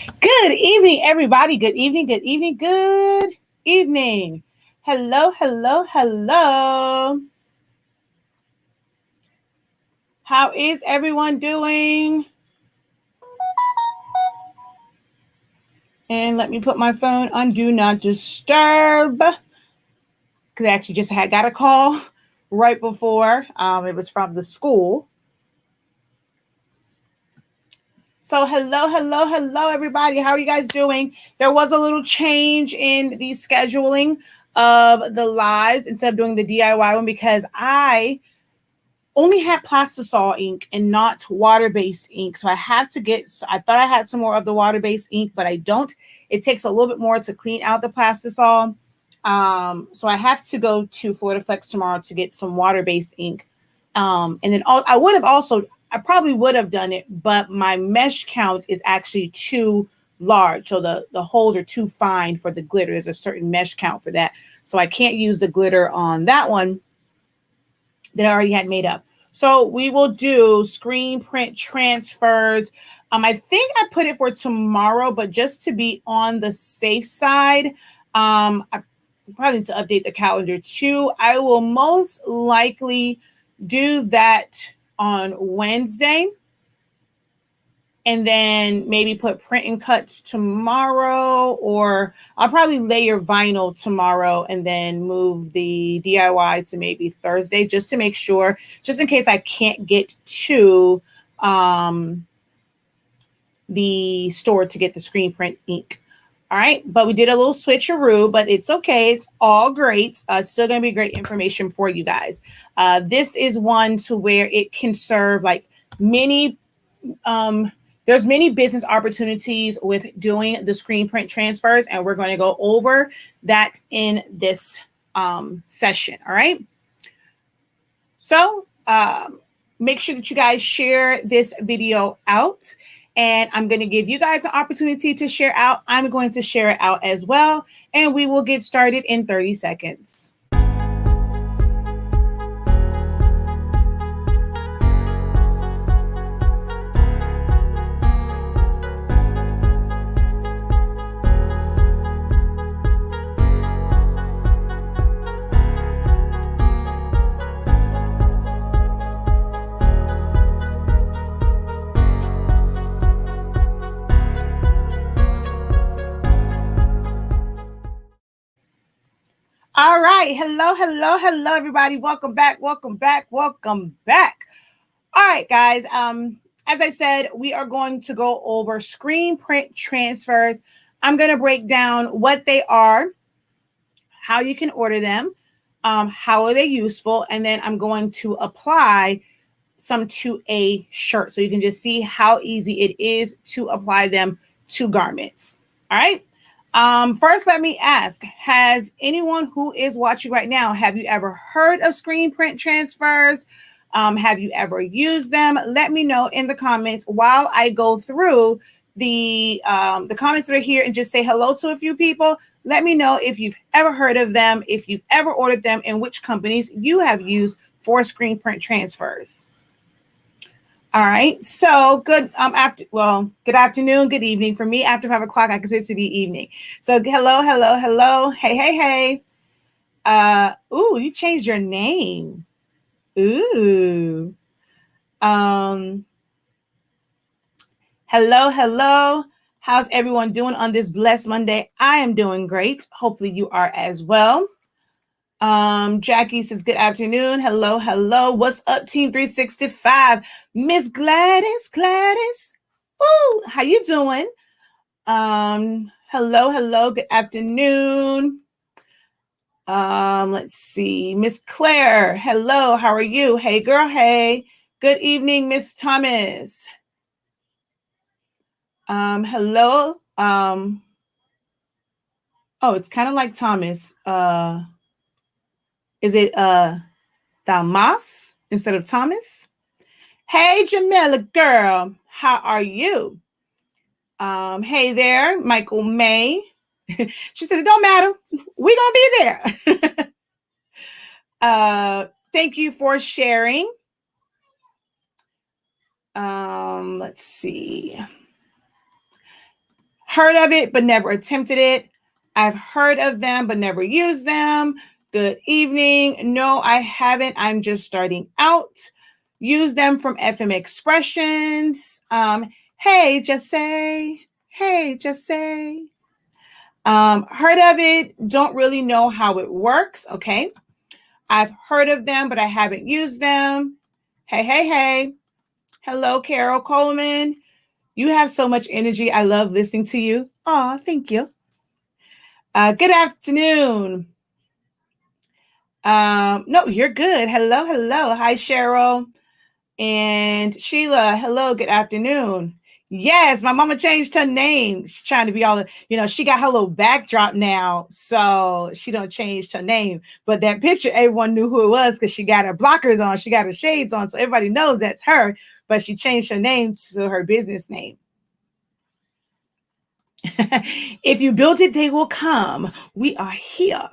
Good evening, everybody. Good evening, good evening, good evening. Hello, hello, hello. How is everyone doing? And let me put my phone on Do Not Disturb. Because I actually just got a call right before. It was from the school. So hello, hello, hello, everybody. How are you guys doing? There was a little change in the scheduling of the lives instead of doing the DIY one because I only had plastisol ink and not water-based ink. So I thought I had some more of the water-based ink, but I don't. It takes a little bit more to clean out the plastisol. So I have to go to Florida Flex tomorrow to get some water-based ink. And then I probably would have done it, but my mesh count is actually too large. So the holes are too fine for the glitter. There's a certain mesh count for that. So I can't use the glitter on that one that I already had made up. So we will do screen print transfers. I think I put it for tomorrow, but just to be on the safe side, I probably need to update the calendar too. I will most likely do that on Wednesday. And then maybe put print and cuts tomorrow, or I'll probably layer vinyl tomorrow and then move the DIY to maybe Thursday just to make sure, just in case I can't get to the store to get the screen print ink. All right, but we did a little switcheroo, but it's okay. It's all great. Still going to be great information for you guys. This is one to where it can serve like many there's many business opportunities with doing the screen print transfers, and we're going to go over that in this session. All right. So make sure that you guys share this video out, and I'm going to give you guys an opportunity to share out. I'm going to share it out as well, and we will get started in 30 seconds. All right. Hello, hello, hello, everybody. Welcome back. Welcome back. Welcome back. All right, guys. As I said, we are going to go over screen print transfers. I'm going to break down what they are, how you can order them, how are they useful, and then I'm going to apply some to a shirt so you can just see how easy it is to apply them to garments. All right. First, let me ask, has anyone who is watching right now, have you ever heard of screen print transfers? Have you ever used them? Let me know in the comments while I go through the comments that are here and just say hello to a few people. Let me know if you've ever heard of them, if you've ever ordered them, and which companies you have used for screen print transfers. All right. So good afternoon, good evening. For me, after 5 o'clock, I consider it to be evening. So hello, hello, hello. Hey, hey, hey. You changed your name. Ooh. Hello, hello. How's everyone doing on this blessed Monday? I am doing great. Hopefully you are as well. Jackie says, good afternoon. Hello, hello. What's up, Team 365? Miss Gladys. Ooh, how you doing? Hello, hello. Good afternoon. Let's see. Miss Claire. Hello, how are you? Hey, girl. Hey. Good evening, Miss Thomas. Hello. It's kind of like Thomas. Is it Damas instead of Thomas? Hey, Jamila girl, how are you? Hey there, Michael May. She says, it don't matter. We're going to be there. Thank you for sharing. Let's see. Heard of it, but never attempted it. I've heard of them, but never used them. Good evening. No, I haven't. I'm just starting out. Use them from FM Expressions. Hey, just say. Hey, just say. Heard of it. Don't really know how it works. Okay. I've heard of them, but I haven't used them. Hey, hey, hey. Hello, Carol Coleman. You have so much energy. I love listening to you. Oh, thank you. Good afternoon. No, you're good. Hello, hello. Hi, Cheryl. And Sheila, hello, good afternoon. Yes, my mama changed her name. She's trying to be all, she got her little backdrop now. So she don't change her name. But that picture, everyone knew who it was because she got her blockers on. She got her shades on. So everybody knows that's her. But she changed her name to her business name. If you build it, they will come. We are here.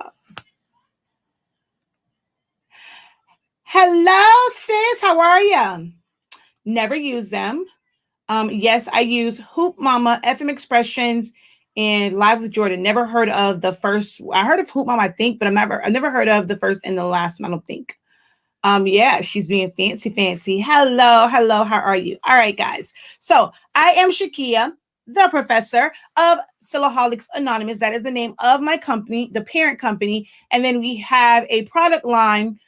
Hello, sis. How are you? Never use them. Yes, I use Hoop Mama, FM Expressions, and Live with Jordan. Never heard of the first. I heard of Hoop Mama, I think, but I've never heard of the first and the last one, I don't think. Yeah, she's being fancy. Hello, hello. How are you? All right, guys. So I am Shakia, the professor of Silaholics Anonymous. That is the name of my company, the parent company. And then we have a product line,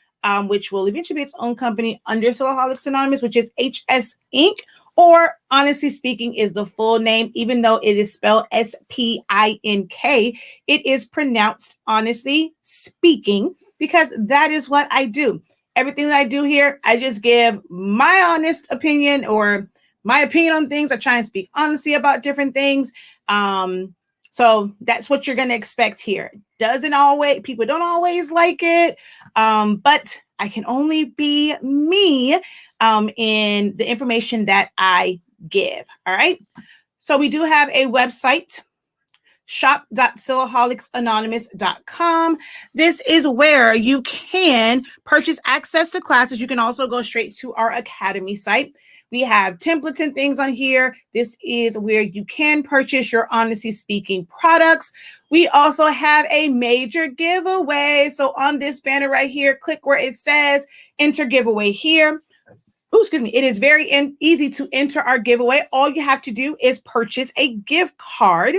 which will eventually be its own company under Silaholics Anonymous, which is HS Inc. Or honestly speaking is the full name, even though it is spelled SPINK, it is pronounced honestly speaking, because that is what I do. Everything that I do here, I just give my honest opinion or my opinion on things. I try and speak honestly about different things. So that's what you're going to expect here. People don't always like it, but I can only be me in the information that I give. All right. So we do have a website, shop.silaholicsanonymous.com. This is where you can purchase access to classes. You can also go straight to our academy site. We have templates and things on here. This is where you can purchase your honestly speaking products. We also have a major giveaway. So on this banner right here, click where it says enter giveaway here. Oh, excuse me. It is very easy to enter our giveaway. All you have to do is purchase a gift card,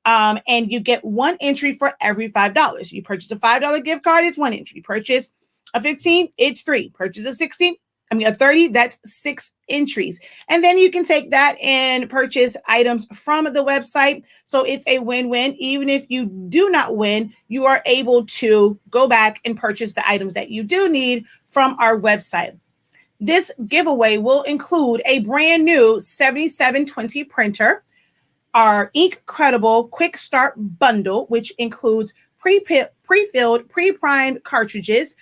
and you get one entry for every $5. You purchase a $5 gift card, it's one entry. You purchase a 15, it's 3. Purchase a 30, that's 6 entries. And then you can take that and purchase items from the website. So it's a win-win. Even if you do not win, you are able to go back and purchase the items that you do need from our website. This giveaway will include a brand new 7720 printer, our Incredible Quick Start Bundle, which includes pre-filled, pre-primed cartridges,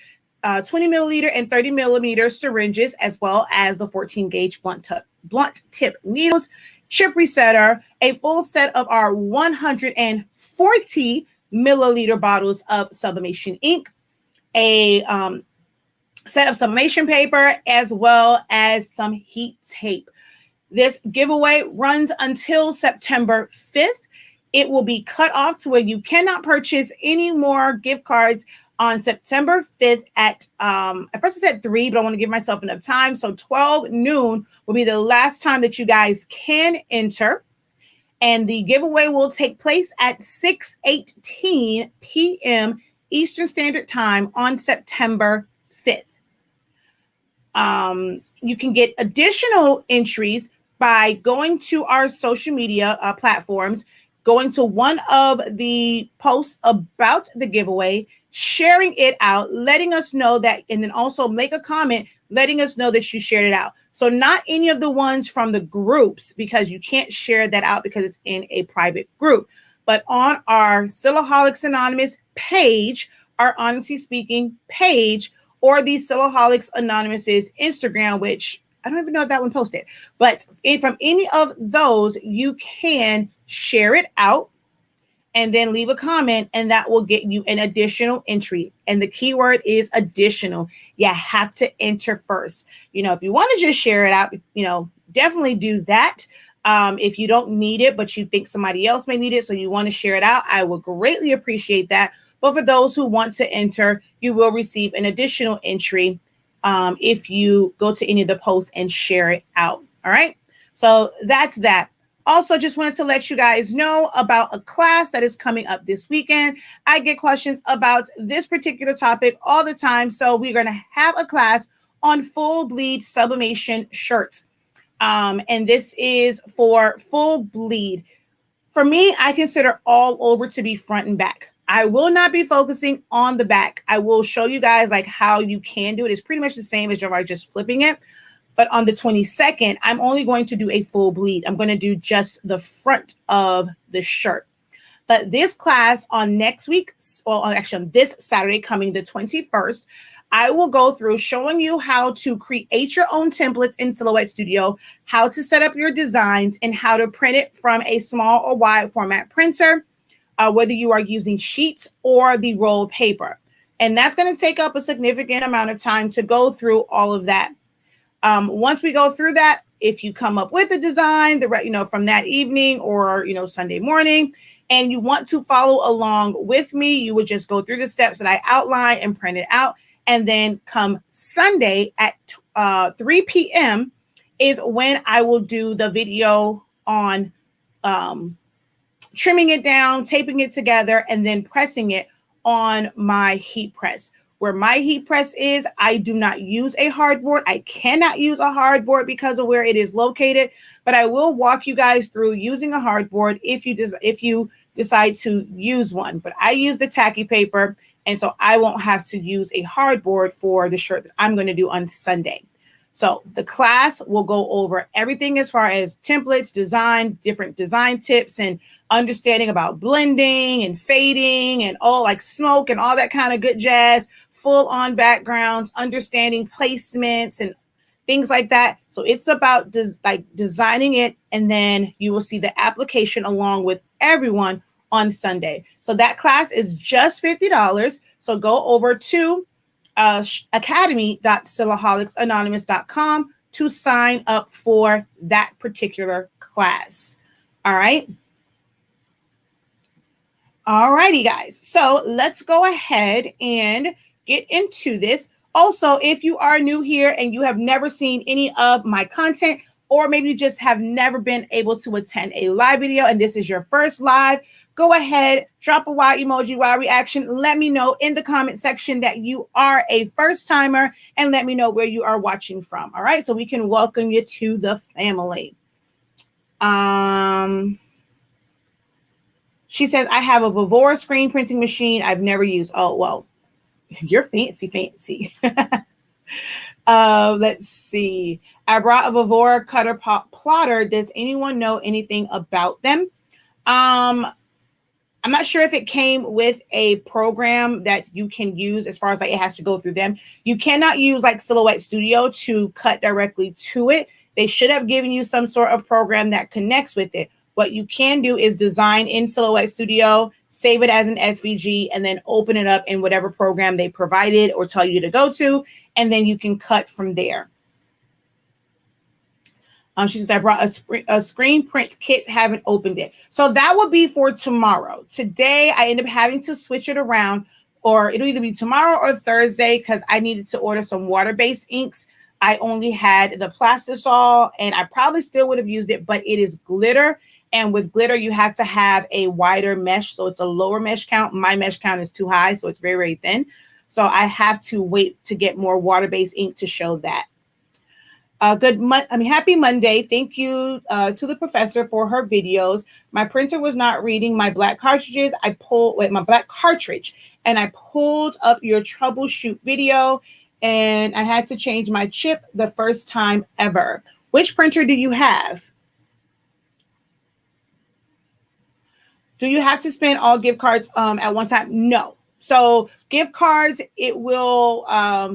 20 milliliter and 30 millimeter syringes, as well as the 14 gauge blunt tip needles, chip resetter, a full set of our 140 milliliter bottles of sublimation ink, a set of sublimation paper, as well as some heat tape. This giveaway runs until September 5th. It will be cut off to where you cannot purchase any more gift cards on September 5th at first I said 3, but I want to give myself enough time. So 12 noon will be the last time that you guys can enter. And the giveaway will take place at 6:18 p.m. Eastern Standard Time on September 5th. You can get additional entries by going to our social media platforms, going to one of the posts about the giveaway, sharing it out, letting us know that, and then also make a comment letting us know that you shared it out. So not any of the ones from the groups, because you can't share that out because it's in a private group, but on our Silaholics Anonymous page, our Honestly Speaking page, or the Silaholics Anonymous's Instagram, which I don't even know if that one posted, but from any of those, you can share it out and then leave a comment, and that will get you an additional entry. And the keyword is additional. You have to enter first. If you want to just share it out, definitely do that. If you don't need it, but you think somebody else may need it, so you want to share it out, I would greatly appreciate that. But for those who want to enter, you will receive an additional entry if you go to any of the posts and share it out. All right. So that's that. Also, just wanted to let you guys know about a class that is coming up this weekend. I get questions about this particular topic all the time. So we're going to have a class on full bleed sublimation shirts. And this is for full bleed. For me, I consider all over to be front and back. I will not be focusing on the back. I will show you guys like how you can do it. It's pretty much the same as you're just flipping it. But on the 22nd, I'm only going to do a full bleed. I'm going to do just the front of the shirt. But this class on next week, well, actually on this Saturday coming the 21st, I will go through showing you how to create your own templates in Silhouette Studio, how to set up your designs, and how to print it from a small or wide format printer, whether you are using sheets or the rolled paper. And that's going to take up a significant amount of time to go through all of that. Once we go through that, if you come up with a design, from that evening or, Sunday morning, and you want to follow along with me, you would just go through the steps that I outline and print it out. And then come Sunday at 3 p.m. is when I will do the video on trimming it down, taping it together, and then pressing it on my heat press. Where my heat press is, I do not use a hardboard. I cannot use a hardboard because of where it is located, but I will walk you guys through using a hardboard if you decide to use one. But I use the tacky paper, and so I won't have to use a hardboard for the shirt that I'm going to do on Sunday. So the class will go over everything as far as templates, design, different design tips, and understanding about blending and fading and all like smoke and all that kind of good jazz, full on backgrounds, understanding placements and things like that. So it's about designing it, and then you will see the application along with everyone on Sunday. So that class is just $50. So go over to academy.silaholics.anonymous.com to sign up for that particular class. All right. All righty, guys. So let's go ahead and get into this. Also, if you are new here and you have never seen any of my content, or maybe you just have never been able to attend a live video and this is your first live, go ahead, drop a wow emoji, wow reaction. Let me know in the comment section that you are a first timer and let me know where you are watching from. All right, so we can welcome you to the family. She says, I have a Vivora screen printing machine I've never used. Oh, well, you're fancy. Let's see. I brought a Vivora cutter plotter. Does anyone know anything about them? I'm not sure if it came with a program that you can use as far as like it has to go through them. You cannot use like Silhouette Studio to cut directly to it. They should have given you some sort of program that connects with it. What you can do is design in Silhouette Studio, save it as an SVG, and then open it up in whatever program they provided or tell you to go to, and then you can cut from there. She says, I brought a screen print kit, haven't opened it. So that would be for tomorrow. Today, I end up having to switch it around, or it'll either be tomorrow or Thursday because I needed to order some water-based inks. I only had the Plastisol, and I probably still would have used it, but it is glitter. And with glitter, you have to have a wider mesh. So it's a lower mesh count. My mesh count is too high, so it's very, very thin. So I have to wait to get more water-based ink to show that. Happy Monday. Thank you to the professor for her videos. My printer was not reading my black cartridges. My black cartridge, and I pulled up your troubleshoot video, and I had to change my chip the first time ever. Which printer do you have? Do you have to spend all gift cards at one time? No. So gift cards, it will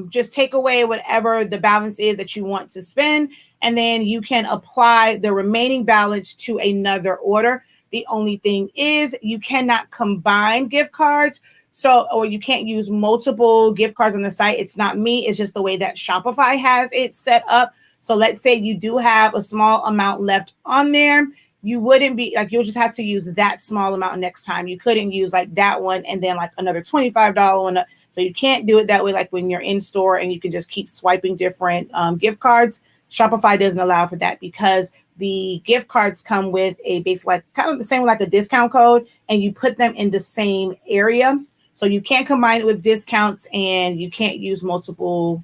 just take away whatever the balance is that you want to spend, and then you can apply the remaining balance to another order. The only thing is you cannot combine gift cards, or you can't use multiple gift cards on the site. It's not me. It's just the way that Shopify has it set up. So let's say you do have a small amount left on there. You wouldn't be like, you'll just have to use that small amount next time. You couldn't use like that one and then like another $25 one. So you can't do it that way, like when you're in store and you can just keep swiping different gift cards. Shopify doesn't allow for that because the gift cards come with a basic, like kind of the same like a discount code, and you put them in the same area. So you can't combine it with discounts and you can't use multiple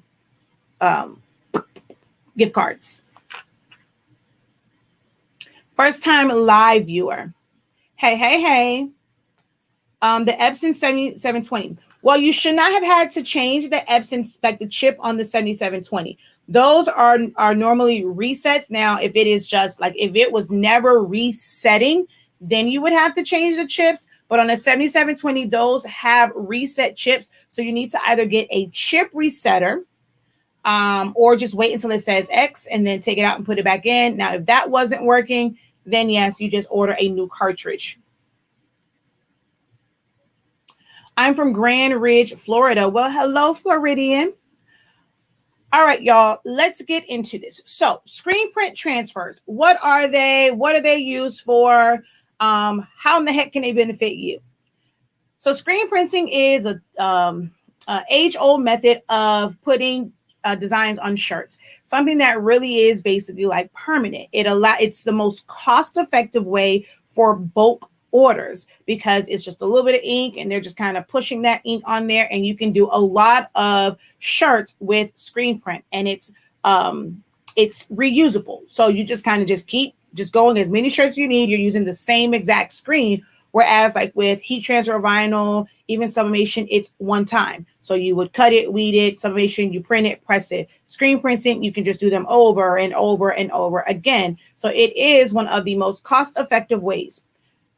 gift cards. First time live viewer. Hey. The Epson 7720. Well, you should not have had to change the Epson, like the chip on the 7720. Those are normally resets. Now, if it is just like, if it was never resetting, then you would have to change the chips. But on a 7720, those have reset chips. So you need to either get a chip resetter or just wait until it says X and then take it out and put it back in. Now, if that wasn't working, then yes, you just order a new cartridge. I'm from Grand Ridge, Florida. Well, hello, Floridian. All right, y'all, let's get into this. So Screenprint transfers, what are they? What are they used for? How in the heck can they benefit you? So screen printing is a age-old method of putting designs on shirts, something that really is basically like permanent. It's the most cost-effective way for bulk orders because it's just a little bit of ink and they're just kind of pushing that ink on there, and you can do a lot of shirts with Screenprint, and it's reusable. So you just kind of just keep just going as many shirts you need. You're using the same exact screen. Whereas like with heat transfer vinyl, even sublimation, it's one time. So you would cut it, weed it, sublimation, you print it, press it. Screen printing, you can just do them over and over and over again. So it is one of the most cost-effective ways.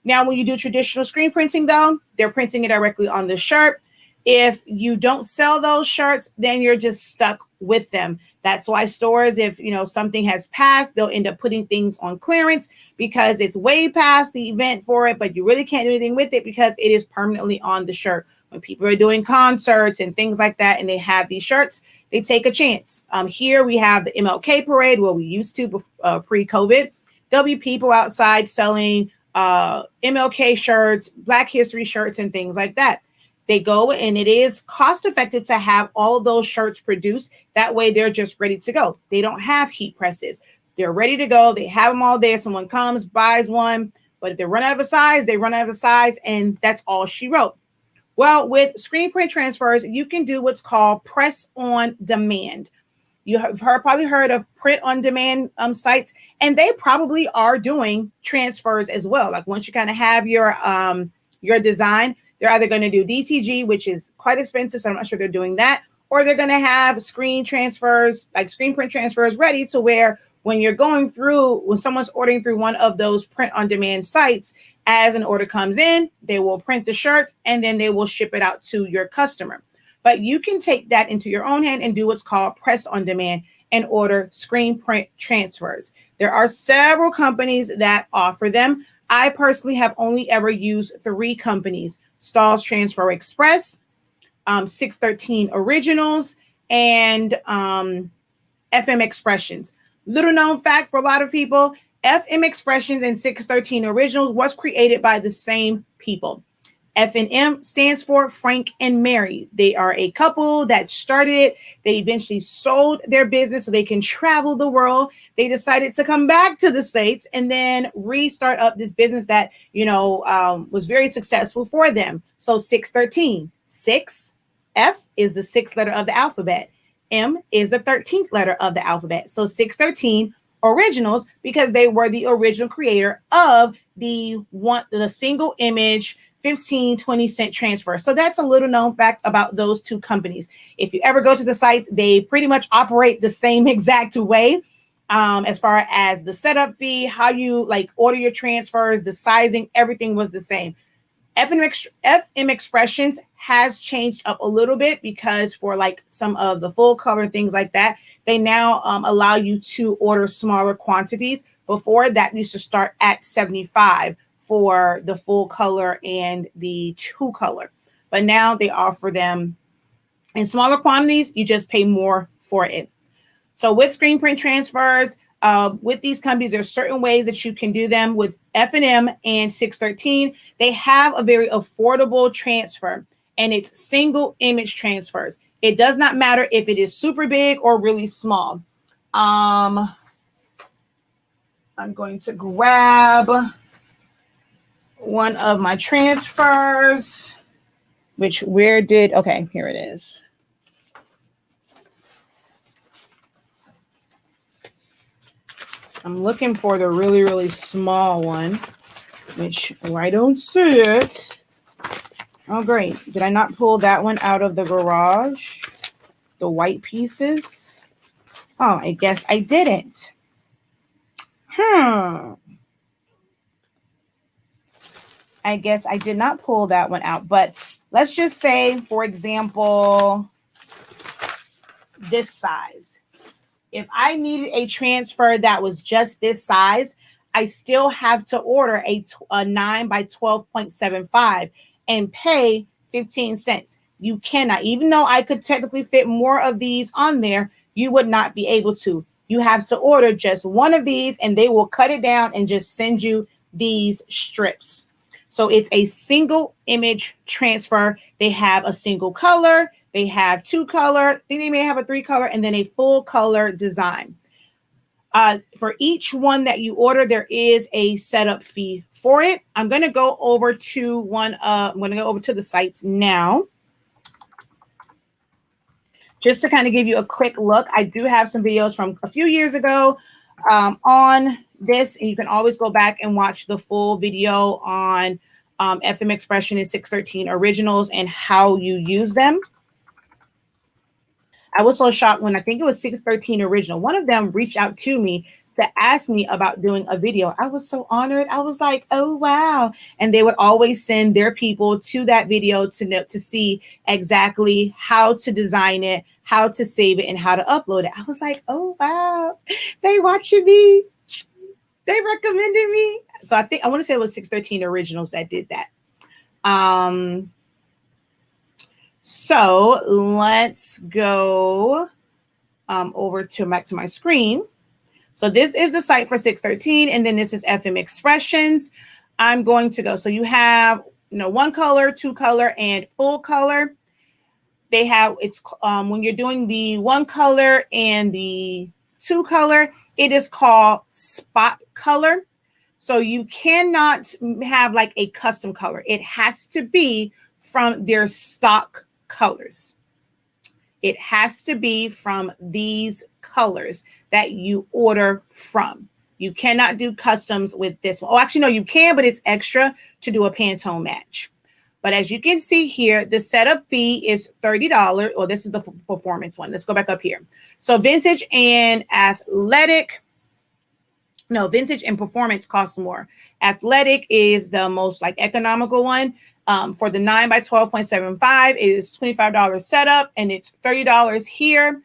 Now, when you do traditional screen printing, though, they're printing it directly on the shirt. If you don't sell those shirts, then you're just stuck with them. That's why stores, if something has passed, they'll end up putting things on clearance because it's way past the event for it, but you really can't do anything with it because it is permanently on the shirt. When people are doing concerts and things like that, and they have these shirts, they take a chance. Here we have the MLK parade, where we used to pre-COVID. There'll be people outside selling MLK shirts, Black History shirts, and things like that. They go, and it is cost effective to have all of those shirts produced. That way they're just ready to go. They don't have heat presses. They're ready to go. They have them all there. Someone comes, buys one, but if they run out of a size, they run out of a size, and that's all she wrote. Well, with Screenprint transfers, you can do what's called press on demand. You have probably heard of print on demand sites, and they probably are doing transfers as well. Like once you kind of have your design, they're either going to do DTG, which is quite expensive, so I'm not sure they're doing that, or they're going to have screen transfers, like screen print transfers ready to where when you're going through, when someone's ordering through one of those print on demand sites, as an order comes in, they will print the shirts and then they will ship it out to your customer. But you can take that into your own hand and do what's called press on demand and order screen print transfers. There are several companies that offer them. I personally have only ever used 3 companies: Stahl's Transfer Express, 613 Originals, and FM Expressions. Little known fact for a lot of people, FM Expressions and 613 Originals was created by the same people. F&M stands for Frank and Mary. They are a couple that started it. They eventually sold their business so they can travel the world. They decided to come back to the States and then restart up this business that, was very successful for them. So 613, 6, F is the 6th letter of the alphabet. M is the 13th letter of the alphabet. So 613 Originals, because they were the original creator of the single image 15-20 cent transfer. So that's a little known fact about those 2 companies. If you ever go to the sites, they pretty much operate the same exact way. As far as the setup fee, how you order your transfers, the sizing, everything was the same. FM Expressions has changed up a little bit because for some of the full color things like that, they now allow you to order smaller quantities. Before that used to start at $75 for the full color and the 2 color. But now they offer them in smaller quantities. You just pay more for it. So with screen print transfers, with these companies, there's certain ways that you can do them. With F&M and 613, they have a very affordable transfer, and it's single image transfers. It does not matter if it is super big or really small. I'm going to grab one of my transfers, which okay, here it is. I'm looking for the really, really small one, which I don't see it. Oh, great. Did I not pull that one out of the garage? The white pieces? Oh, I guess I didn't. I guess I did not pull that one out, but let's just say, for example, this size. If I needed a transfer that was just this size, I still have to order a 9 by 12.75 and pay 15 cents. You cannot, even though I could technically fit more of these on there, you would not be able to. You have to order just one of these and they will cut it down and just send you these strips. So it's a single image transfer. They have a single color. They have 2 color. I think they may have a 3 color and then a full color design. For each one that you order, there is a setup fee for it. I'm going to go over to I'm going to go over to the sites now. Just to kind of give you a quick look, I do have some videos from a few years ago on this, and you can always go back and watch the full video on FM Expression and 613 originals and how you use them. I was so shocked when I think it was 613 original. One of them reached out to me to ask me about doing a video. I was so honored. I was like, oh, wow. And they would always send their people to that video to see exactly how to design it, how to save it, and how to upload it. I was like, oh, wow. They watching me. They recommended me. So I want to say it was 613 originals that did that. So let's go over to back to my screen. So this is the site for 613, and then this is FM Expressions. I'm going to go. So you have, 1 color, 2 color, and full color. They have when you're doing the 1 color and the 2 color, it is called spot color. So you cannot have like a custom color. It has to be from their stock colors. It has to be from these colors that you order from. You cannot do customs with this one. Oh, actually, no, you can, but it's extra to do a Pantone match. But as you can see here, the setup fee is $30. Or this is the performance one. Let's go back up here. So vintage and athletic. No, vintage and performance costs more. Athletic is the most economical one. For the 9 by 12.75 is $25 setup, and it's $30 here.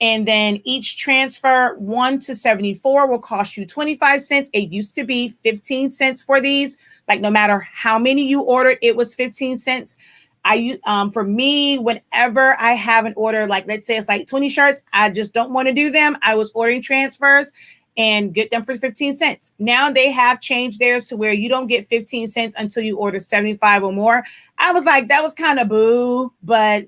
And then each transfer 1 to 74 will cost you 25 cents. It used to be 15 cents for these. Like no matter how many you ordered, it was 15 cents. For me, whenever I have an order, like let's say it's like 20 shirts, I just don't want to do them. I was ordering transfers and get them for 15 cents. Now they have changed theirs to where you don't get 15 cents until you order 75 or more. I was like, that was kind of boo, but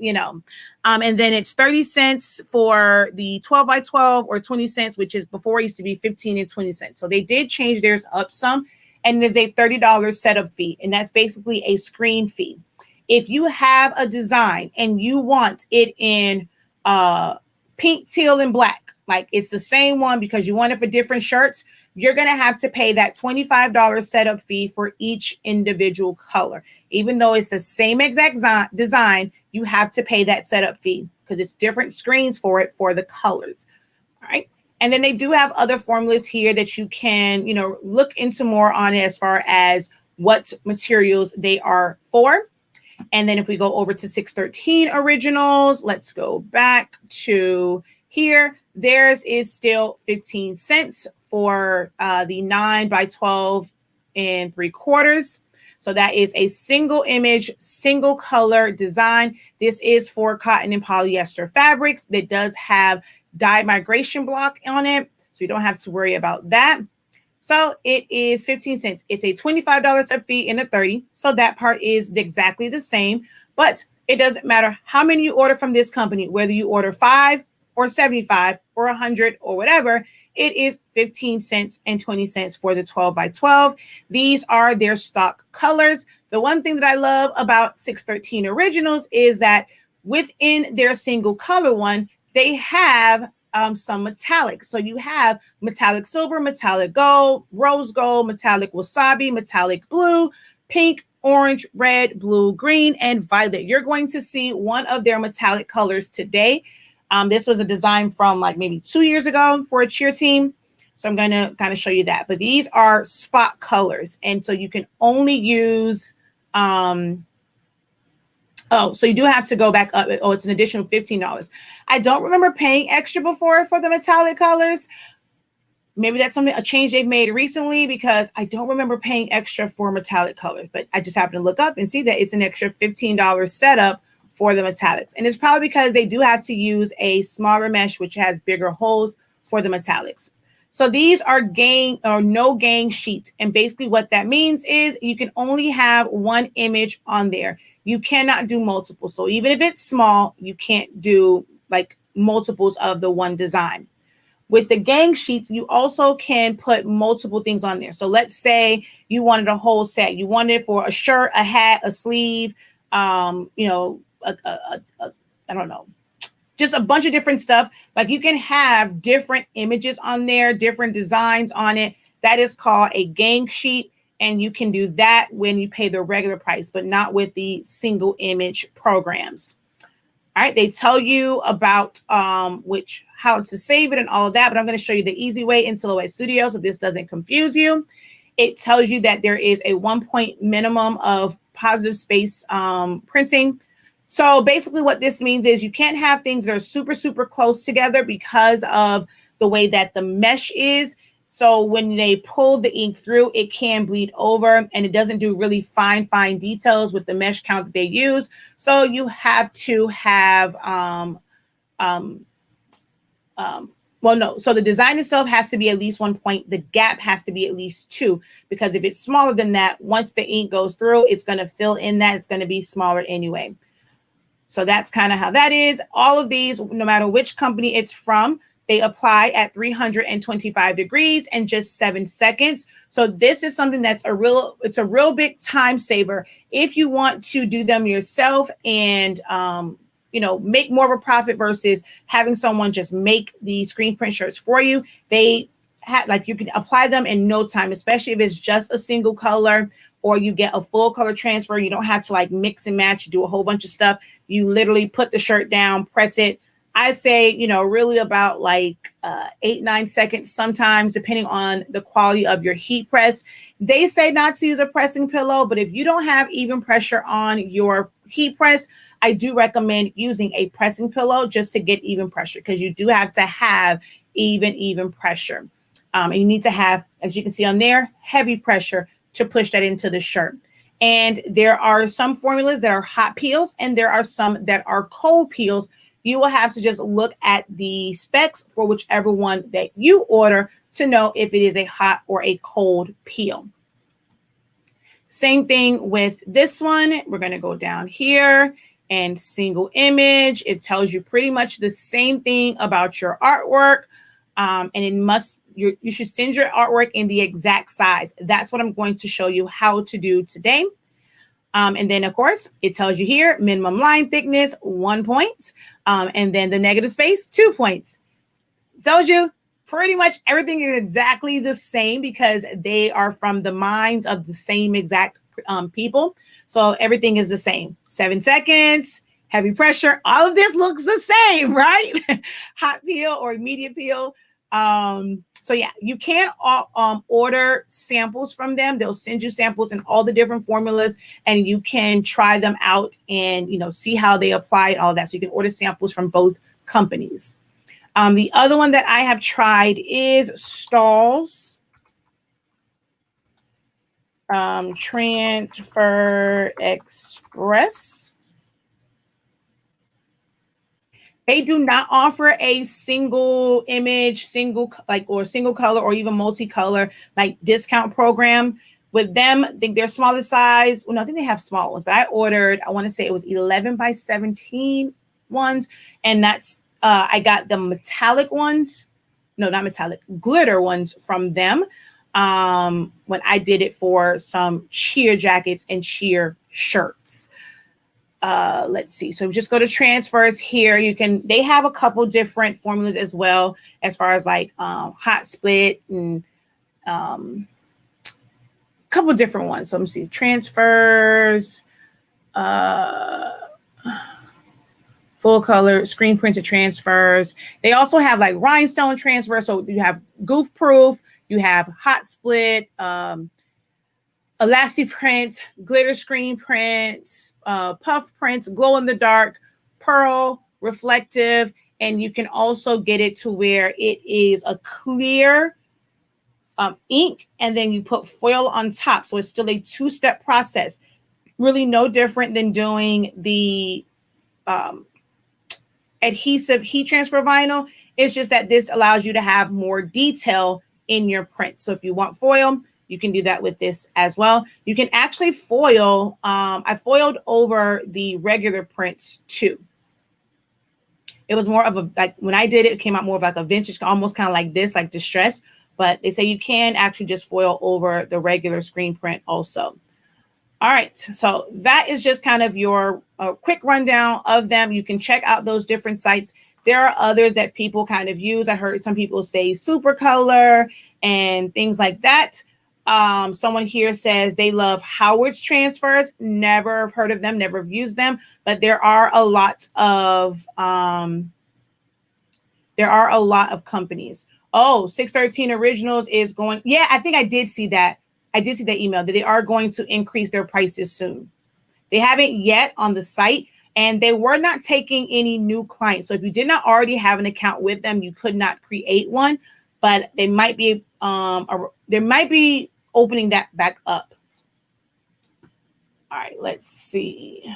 and then it's 30 cents for the 12 by 12 or 20 cents, which is before it used to be 15 and 20 cents. So they did change theirs up some, and there's a $30 setup fee, and that's basically a screen fee. If you have a design and you want it in pink, teal, and black, like it's the same one because you want it for different shirts, you're going to have to pay that $25 setup fee for each individual color. Even though it's the same exact design, you have to pay that setup fee because it's different screens for it for the colors. All right. And then they do have other formulas here that you can, look into more on it as far as what materials they are for. And then if we go over to 613 originals, let's go back to here. Theirs is still 15 cents for the 9 by 12 and 3/4. So that is a single image, single color design. This is for cotton and polyester fabrics that does have dye migration block on it, so you don't have to worry about that. So it is 15 cents. It's a $25 setup fee and a 30. So that part is exactly the same, but it doesn't matter how many you order from this company, whether you order 5 or 75 or 100 or whatever, it is 15 cents and 20 cents for the 12 by 12. These are their stock colors. The one thing that I love about 613 Originals is that within their single color one, they have some metallic. So you have metallic silver, metallic gold, rose gold, metallic wasabi, metallic blue, pink, orange, red, blue, green, and violet. You're going to see one of their metallic colors today. This was a design from like maybe 2 years ago for a cheer team. So I'm going to kind of show you that. But these are spot colors. And so you can only use, so you do have to go back up. Oh, it's an additional $15. I don't remember paying extra before for the metallic colors. Maybe that's a change they've made recently, because I don't remember paying extra for metallic colors. But I just happened to look up and see that it's an extra $15 setup for the metallics. And it's probably because they do have to use a smaller mesh, which has bigger holes for the metallics. So these are gang or no gang sheets. And basically what that means is you can only have one image on there. You cannot do multiple. So even if it's small, you can't do like multiples of the one design. With the gang sheets, you also can put multiple things on there. So let's say you wanted a whole set. You wanted it for a shirt, a hat, a sleeve, you know, I don't know, just a bunch of different stuff. Like you can have different images on there, different designs on it. That is called a gang sheet. And you can do that when you pay the regular price, but not with the single image programs. All right, they tell you about how to save it and all of that, but I'm going to show you the easy way in Silhouette Studio so this doesn't confuse you. It tells you that there is a 1 point minimum of positive space printing. So basically what this means is you can't have things that are super, super close together because of the way that the mesh is. So when they pull the ink through, it can bleed over, and it doesn't do really fine details with the mesh count that they use. So you have to have, so the design itself has to be at least 1 point. The gap has to be at least 2, because if it's smaller than that, once the ink goes through, it's going to fill in that. It's going to be smaller anyway. So that's kind of how that is. All of these, no matter which company it's from, they apply at 325 degrees in just 7 seconds. So this is something that's it's a real big time saver. If you want to do them yourself and, make more of a profit versus having someone just make the screen print shirts for you, they have, like, you can apply them in no time, especially if it's just a single color or you get a full color transfer. You don't have to like mix and match, do a whole bunch of stuff. You literally put the shirt down, press it. I say, really about like 8-9 seconds, sometimes depending on the quality of your heat press. They say not to use a pressing pillow, but if you don't have even pressure on your heat press, I do recommend using a pressing pillow just to get even pressure, because you do have to have even pressure. And you need to have, as you can see on there, heavy pressure to push that into the shirt. And there are some formulas that are hot peels, and there are some that are cold peels. You will have to just look at the specs for whichever one that you order to know if it is a hot or a cold peel. Same thing with this one. We're going to go down here and single image. It tells you pretty much the same thing about your artwork. And you should send your artwork in the exact size. That's what I'm going to show you how to do today. And then, of course, it tells you here, minimum line thickness, 1 point. And then the negative space, 2 points. Told you, pretty much everything is exactly the same because they are from the minds of the same exact people. So everything is the same. 7 seconds, heavy pressure. All of this looks the same, right? Hot peel or immediate peel. So yeah, you can order samples from them. They'll send you samples in all the different formulas, and you can try them out and, see how they apply and all that. So you can order samples from both companies. The other one that I have tried is Stahl's Transfer Express. They do not offer a single image, or single color, or even multicolor like discount program. With them, I think they're smaller size. Well, no, I think they have small ones, but I ordered, I want to say it was 11 by 17 ones. And that's, I got the metallic ones. No, not metallic, glitter ones from them. When I did it for some cheer jackets and cheer shirts. Let's see. So just go to transfers here. They have a couple different formulas as well, as far as like hot split and couple different ones. So let me see, transfers, full color, screen printed transfers. They also have like rhinestone transfers. So you have goof proof, you have hot split, elastic print, glitter screen prints, puff prints, glow in the dark, pearl, reflective, and you can also get it to where it is a clear ink, and then you put foil on top. So it's still a two-step process. Really no different than doing the adhesive heat transfer vinyl. It's just that this allows you to have more detail in your print. So if you want foil, you can do that with this as well. You can actually foil. I foiled over the regular prints too. It was more of a, like when I did it, it came out more of like a vintage, almost kind of like this, like distressed. But they say you can actually just foil over the regular screen print also. All right, so that is just kind of your quick rundown of them. You can check out those different sites. There are others that people kind of use. I heard some people say Supercolor and things like that. Someone here says they love Howard's transfers. Never heard of them, never used them, but there are a lot of companies. Oh, 613 Originals is going. Yeah, I think I did see that. I did see that email that they are going to increase their prices soon. They haven't yet on the site, and they were not taking any new clients. So if you did not already have an account with them, you could not create one, but they might be opening that back up. All right, let's see.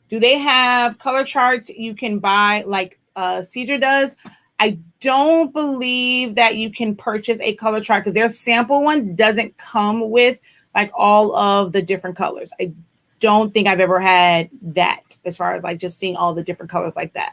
Do they have color charts you can buy like Cedar does? I don't believe that you can purchase a color chart because their sample one doesn't come with like all of the different colors. I don't think I've ever had that as far as like just seeing all the different colors like that.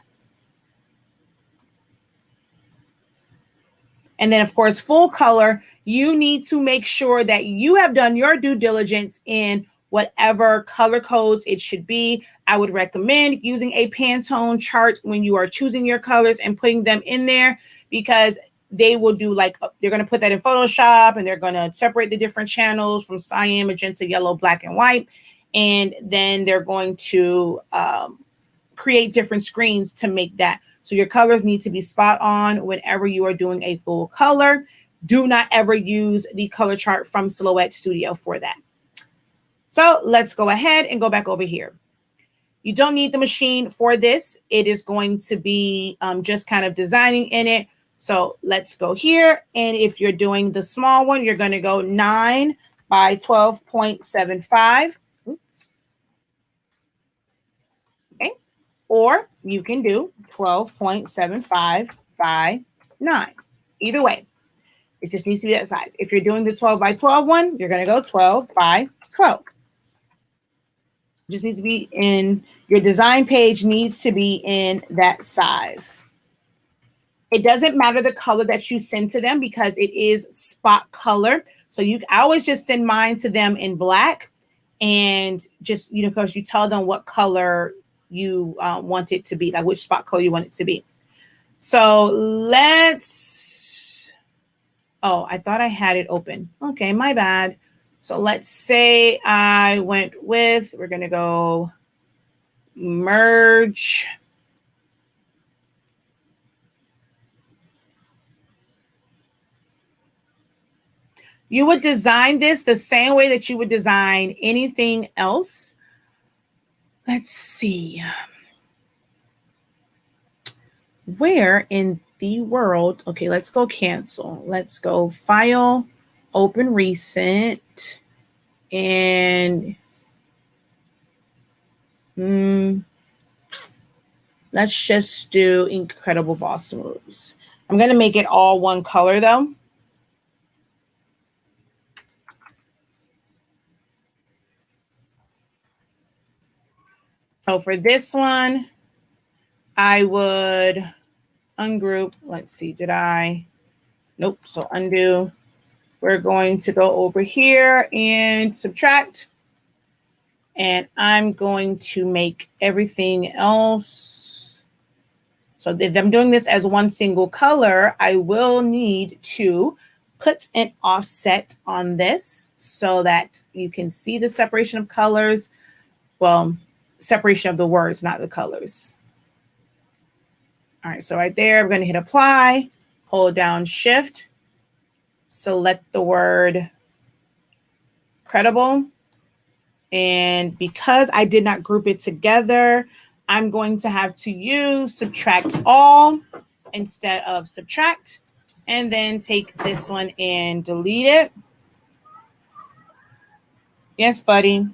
And then of course, full color, you need to make sure that you have done your due diligence in whatever color codes it should be. I would recommend using a Pantone chart when you are choosing your colors and putting them in there, because they will do like, they're going to put that in Photoshop and they're going to separate the different channels from cyan, magenta, yellow, black, and white. And then they're going to create different screens to make that. So your colors need to be spot on whenever you are doing a full color. Do not ever use the color chart from Silhouette Studio for that. So let's go ahead and go back over here. You don't need the machine for this. It is going to be just kind of designing in it. So let's go here. And if you're doing the small one, you're going to go 9 by 12.75. Oops. Okay. Or you can do 12.75 by 9. Either way, it just needs to be that size. If you're doing the 12 by 12 one, you're going to go 12 by 12. Just needs to be in your design page, needs to be in that size. It doesn't matter the color that you send to them because it is spot color. So I always just send mine to them in black, and just, because you tell them what color you want it to be, like which spot color you want it to be. So I thought I had it open. Okay, my bad. So let's say I went with, we're going to go merge. You would design this the same way that you would design anything else. Let's see. Where in the world? Okay, let's go cancel. Let's go file, open recent, and Let's just do Incredible Boss Smooths. I'm going to make it all one color though. So for this one, I would ungroup. Let's see, did I? Nope, so undo. We're going to go over here and subtract. And I'm going to make everything else. So if I'm doing this as one single color, I will need to put an offset on this so that you can see the separation of colors. Well, separation of the words, not the colors. All right, so right there, I'm going to hit apply, hold down shift, select the word credible. And because I did not group it together, I'm going to have to use subtract all instead of subtract, and then take this one and delete it. Yes, buddy.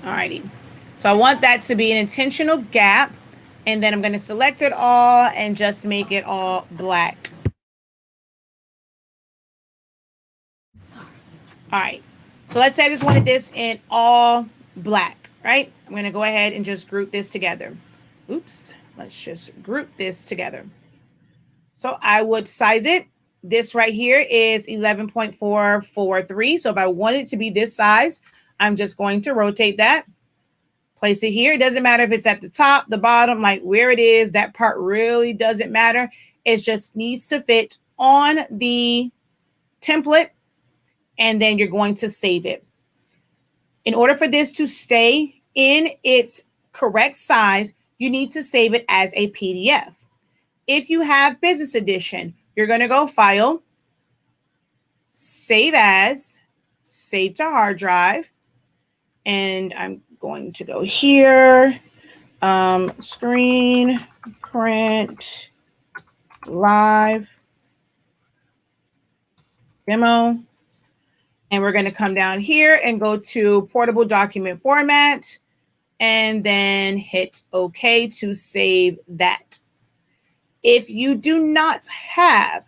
Alrighty. So I want that to be an intentional gap, and then I'm going to select it all and just make it all black. All right. So let's say I just wanted this in all black, right? I'm going to go ahead and just group this together. Oops. Let's just group this together. So I would size it. This right here is 11.443. So if I want it to be this size, I'm just going to rotate that. Place it here. It doesn't matter if it's at the top, the bottom, like where it is. That part really doesn't matter. It just needs to fit on the template, and then you're going to save it. In order for this to stay in its correct size, you need to save it as a PDF. If you have Business Edition, you're going to go File, Save As, Save to Hard Drive, and I'm going to go here, Screenprint Live Demo. And we're going to come down here and go to Portable Document Format, and then hit OK to save that. If you do not have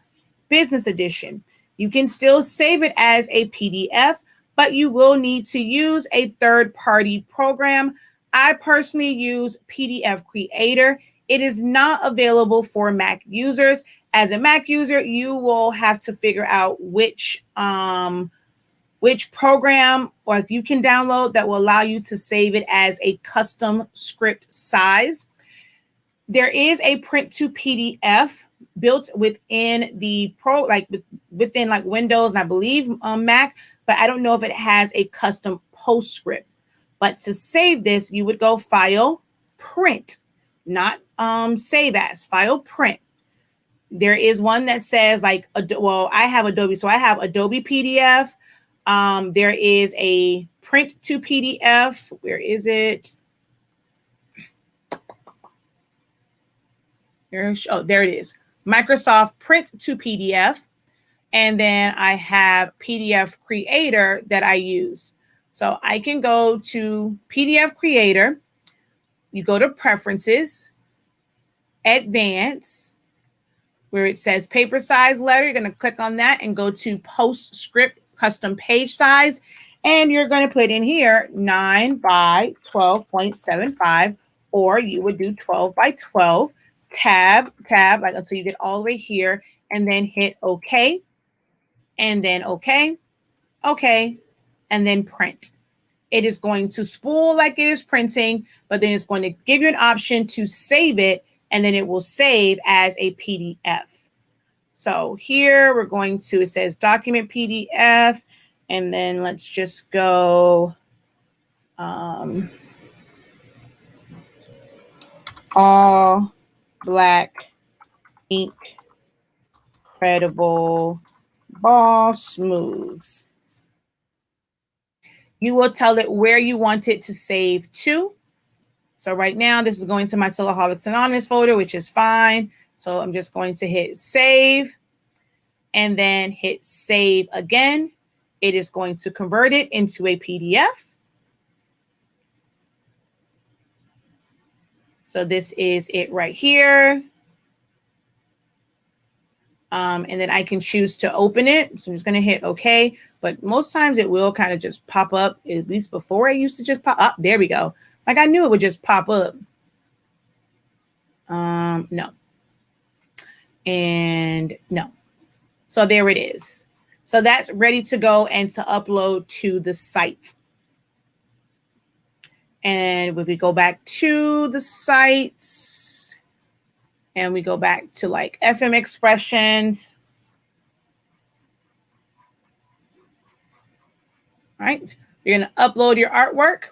Business Edition, you can still save it as a PDF, but you will need to use a third-party program. I personally use PDF Creator. It is not available for Mac users. As a Mac user, you will have to figure out which program or if you can download that will allow you to save it as a custom script size. There is a print to PDF built within the within Windows and I believe Mac, but I don't know if it has a custom PostScript. But to save this, you would go File, Print, not Save As, File, Print. There is one that says I have Adobe, so I have Adobe PDF. There is a Print to PDF. Where is it? There it is. Microsoft Print to PDF. And then I have PDF Creator that I use. So I can go to PDF Creator. You go to Preferences, Advanced, where it says Paper Size Letter. You're going to click on that and go to PostScript Custom Page Size. And you're going to put in here 9 by 12.75, or you would do 12 by 12. Tab, until you get all the way here, and then hit OK, and then OK, and then print. It is going to spool like it is printing, but then it's going to give you an option to save it, and then it will save as a PDF. So here we're going to, it says document PDF, and then let's just go all black ink credible boss smooths. You will tell it where you want it to save to. So right now, this is going to my Silaholics Anonymous folder, which is fine. So I'm just going to hit save. and then hit save again. It is going to convert it into a PDF. So this is it right here. And then I can choose to open it. So I'm just going to hit OK. But most times it will kind of just pop up. At least before, I used to just pop up. There we go. Like I knew it would just pop up. No. And no. So there it is. So that's ready to go and to upload to the site. And if we go back to the sites and we go back to like FM expressions. All right. You're going to upload your artwork.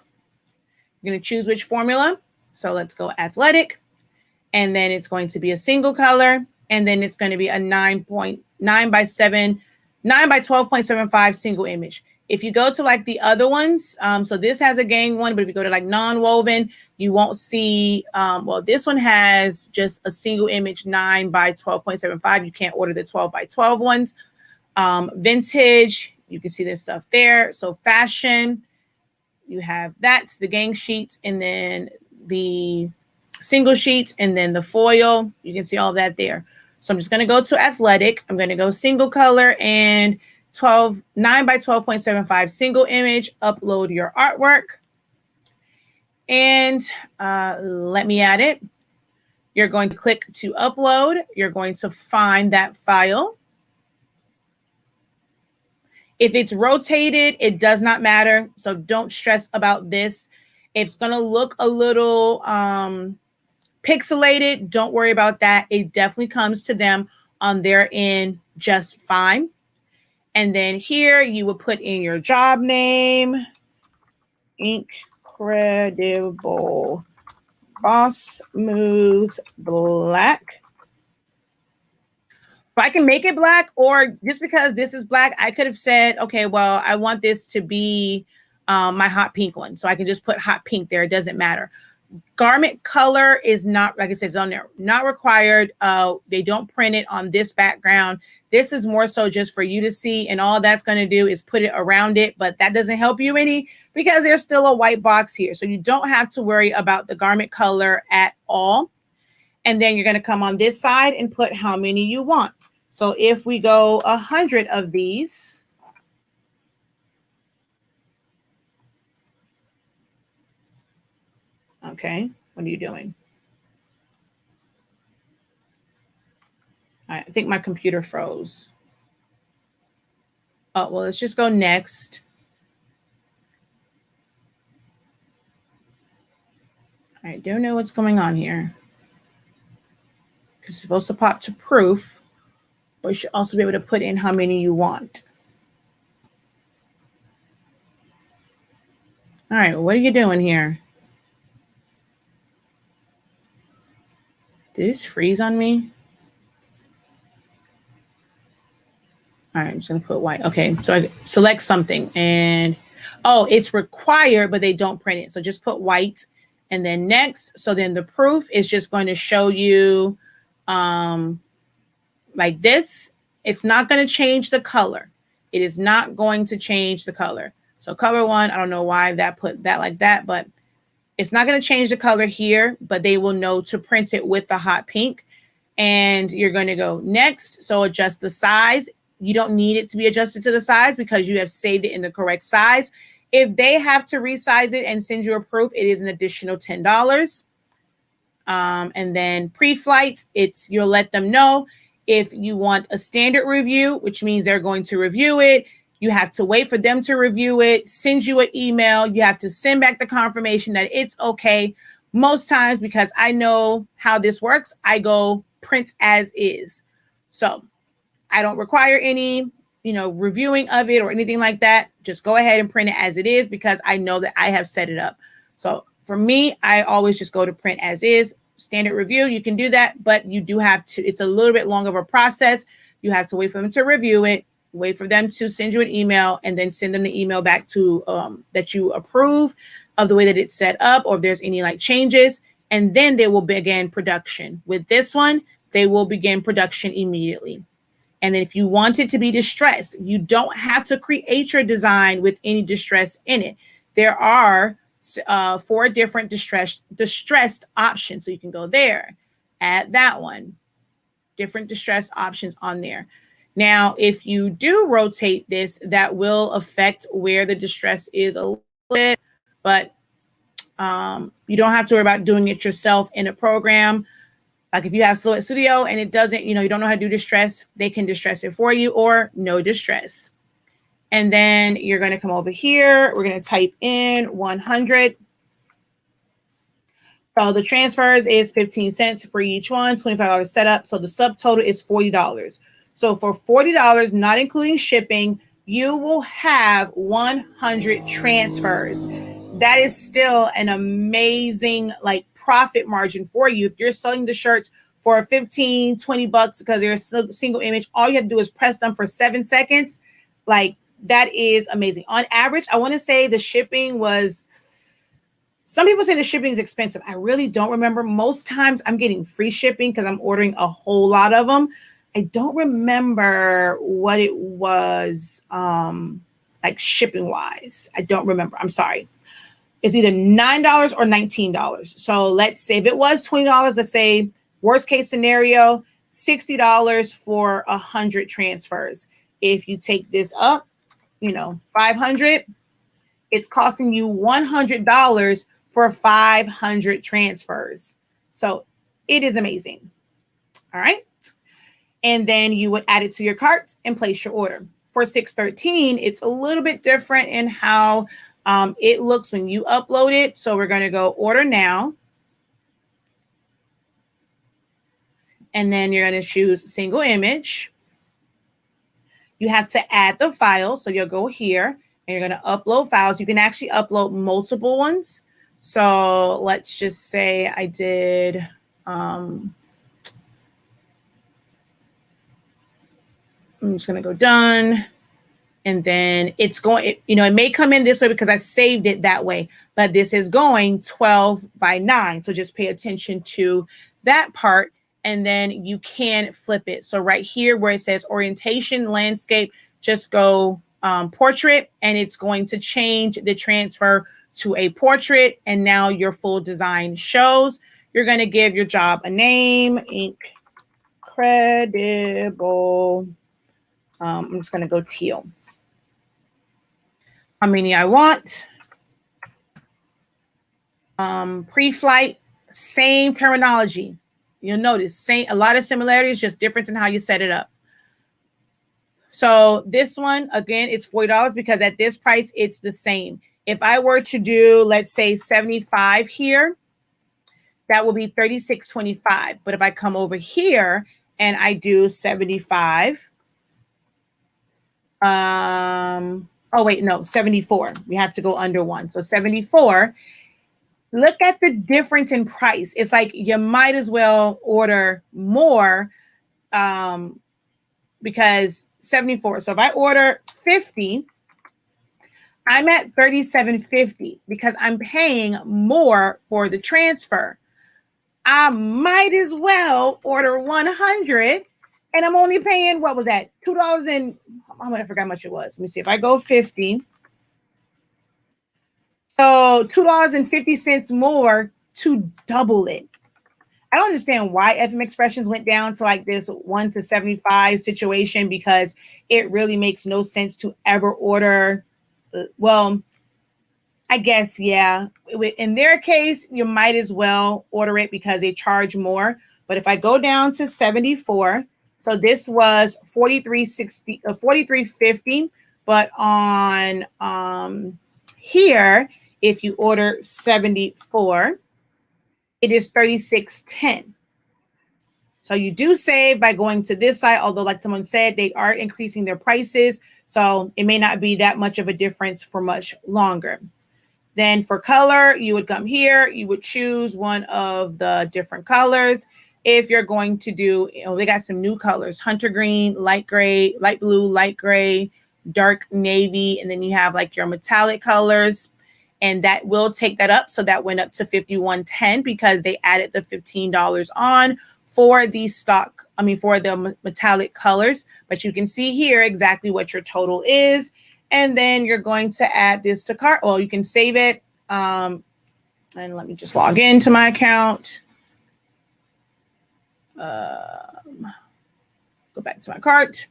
You're going to choose which formula. So let's go athletic. And then it's going to be a single color. And then it's going to be a 9.9 by 12.75 single image. If you go to like the other ones, so this has a gang one, but if you go to like non-woven, you won't see, well, this one has just a single image 9 by 12.75. You can't order the 12 by 12 ones. Vintage, you can see this stuff there. So fashion, you have that, the gang sheets, and then the single sheets, and then the foil. You can see all that there. So I'm just going to go to athletic. I'm going to go single color and 9 by 12.75 single image, upload your artwork. And let me add it. You're going to click to upload. You're going to find that file. If it's rotated, it does not matter. So don't stress about this. It's going to look a little pixelated. Don't worry about that. It definitely comes to them on their end just fine. And then here you will put in your job name, Incredible Boss Moves Black. But I can make it black, or just because this is black, I could have said, okay, well, I want this to be my hot pink one. So I can just put hot pink there. It doesn't matter. Garment color is not, like it says on there, not required. They don't print it on this background. This is more so just for you to see, and all that's going to do is put it around it, but that doesn't help you any because there's still a white box here. So you don't have to worry about the garment color at all. And then you're going to come on this side and put how many you want. So if we go 100 of these, okay, what are you doing? I think my computer froze. Oh, well, let's just go next. I don't know what's going on here. Because it's supposed to pop to proof, but you should also be able to put in how many you want. All right, what are you doing here? Did this freeze on me? All right, I'm just going to put white. Okay, so I select something and, oh, it's required, but they don't print it. So just put white and then next. So then the proof is just going to show you like this. It's not going to change the color. It is not going to change the color. So color one, I don't know why that put that like that, but it's not going to change the color here, but they will know to print it with the hot pink. And you're going to go next. So adjust the size. You don't need it to be adjusted to the size because you have saved it in the correct size. If they have to resize it and send you a proof, it is an additional $10. And then pre-flight, you'll let them know if you want a standard review, which means they're going to review it. You have to wait for them to review it, send you an email. You have to send back the confirmation that it's okay. Most times, because I know how this works, I go print as is. So I don't require any, reviewing of it or anything like that. Just go ahead and print it as it is because I know that I have set it up. So for me, I always just go to print as is. Standard review, you can do that, but you do have to, it's a little bit longer of a process. You have to wait for them to review it, wait for them to send you an email, and then send them the email back to that you approve of the way that it's set up, or if there's any like changes, and then they will begin production. With this one, they will begin production immediately. And then if you want it to be distressed, you don't have to create your design with any distress in it. There are 4 different distressed options. So you can go there, add that one, different distressed options on there. Now, if you do rotate this, that will affect where the distress is a little bit, but you don't have to worry about doing it yourself in a program. Like if you have Silhouette Studio and it doesn't, you don't know how to do distress, they can distress it for you, or no distress. And then you're going to come over here. We're going to type in 100. So the transfers is 15 cents for each one, $25 setup. So the subtotal is $40. So for $40, not including shipping, you will have 100 transfers. That is still an amazing profit margin for you. If you're selling the shirts for 15, 20 bucks because they're a single image, all you have to do is press them for 7 seconds. That is amazing. On average, I want to say the shipping was, some people say the shipping is expensive. I really don't remember. Most times I'm getting free shipping because I'm ordering a whole lot of them. I don't remember what it was shipping wise. I don't remember. I'm sorry. It's either $9 or $19. So let's say if it was $20, let's say worst case scenario, $60 for 100 transfers. If you take this up, 500, it's costing you $100 for 500 transfers. So it is amazing. All right. And then you would add it to your cart and place your order. For 613, it's a little bit different in how it looks when you upload it. So we're going to go order now. And then you're going to choose single image. You have to add the file. So you'll go here and you're going to upload files. You can actually upload multiple ones. So let's just say I did, I'm just going to go done. And then it's going, it may come in this way because I saved it that way, but this is going 12 by 9. So just pay attention to that part. And then you can flip it. So right here where it says orientation, landscape, just go portrait, and it's going to change the transfer to a portrait. And now your full design shows. You're going to give your job a name, Incredible. I'm just going to go teal. How many I want. Pre-flight, same terminology. You'll notice a lot of similarities, just difference in how you set it up. So this one, again, it's $40 because at this price, it's the same. If I were to do, let's say 75 here, that will be $36.25. But if I come over here and I do 75, oh wait, no, 74. We have to go under 1. So 74. Look at the difference in price. It's like you might as well order more because 74. So if I order 50, I'm at $37.50 because I'm paying more for the transfer. I might as well order 100 and I'm only paying, what was that? $2 and I forgot how much it was. Let me see. If I go 50, so $2.50 more to double it. I don't understand why FM Expressions went down to like this 1 to 75 situation because it really makes no sense to ever order. Well, I guess, yeah. In their case, you might as well order it because they charge more. But if I go down to 74, so this was $43.50, but on here, if you order 74, it is $36.10. So you do save by going to this site, although like someone said, they are increasing their prices. So it may not be that much of a difference for much longer. Then for color, you would come here, you would choose one of the different colors. If you're going to do, they got some new colors, hunter green, light gray, light blue, light gray, dark navy, and then you have like your metallic colors. And that will take that up. So that went up to $51.10 because they added the $15 on for the stock, for the metallic colors, but you can see here exactly what your total is. And then you're going to add this to cart. Well, you can save it. And let me just log into my account. Go back to my cart.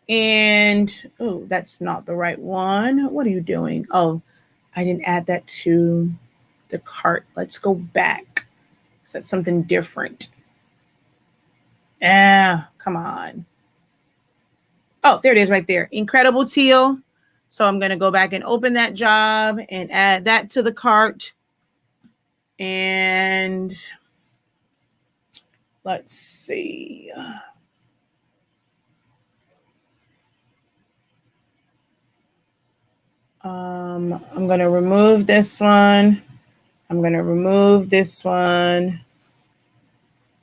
And, oh, that's not the right one. What are you doing? Oh, I didn't add that to the cart. Let's go back. That's something different. Come on. Oh, there it is right there. Incredible Teal. So I'm going to go back and open that job and add that to the cart. And let's see. I'm going to remove this one. I'm going to remove this one.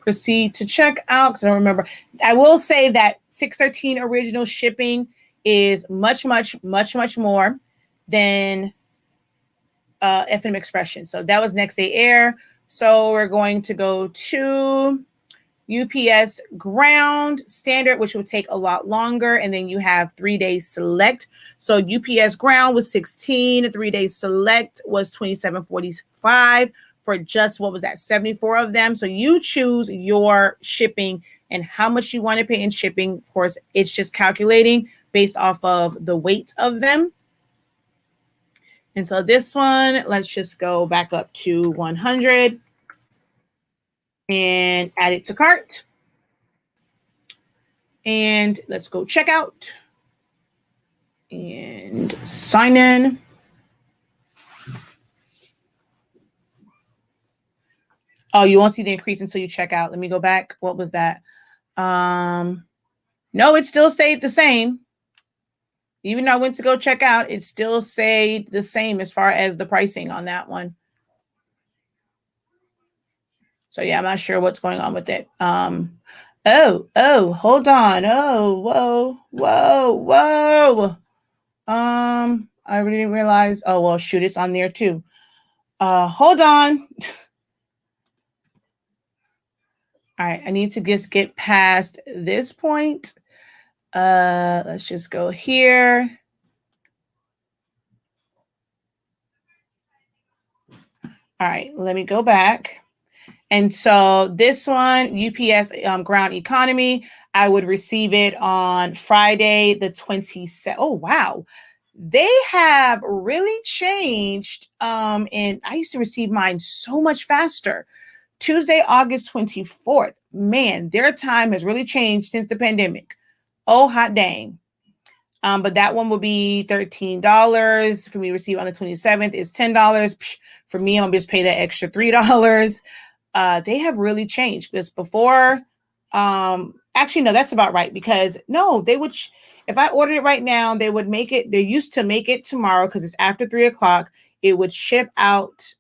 Proceed to checkout because I don't remember. I will say that 613 original shipping is much, much, much, much more than FM Expression. So that was next day air. So we're going to go to UPS ground standard, which will take a lot longer. And then you have 3 days select. So UPS ground was 16. 3 days select was 27.45 for just, what was that, 74 of them. So you choose your shipping and how much you want to pay in shipping. Of course, it's just calculating based off of the weight of them. And so this one, let's just go back up to 100 and add it to cart. And let's go check out and sign in. Oh, you won't see the increase until you check out. Let me go back. What was that? No, it still stayed the same. Even though I went to go check out, it still stayed the same as far as the pricing on that one. So yeah, I'm not sure what's going on with it. Oh, hold on. Oh, whoa. I really didn't realize. Oh, well, shoot, it's on there too. Hold on. All right, I need to just get past this point. Let's just go here. All right, let me go back. And so this one, UPS ground economy, I would receive it on Friday, the 27th. Oh, wow. They have really changed. And I used to receive mine so much faster. Tuesday, August 24th. Man, their time has really changed since the pandemic. Oh, hot dang. But that one will be $13 for me to receive on the 27th. Is $10. For me, I'm gonna just pay that extra $3. They have really changed because before, actually, no, that's about right. Because no, they would, if I ordered it right now, they would make it, they used to make it tomorrow because it's after 3 o'clock. It would ship out.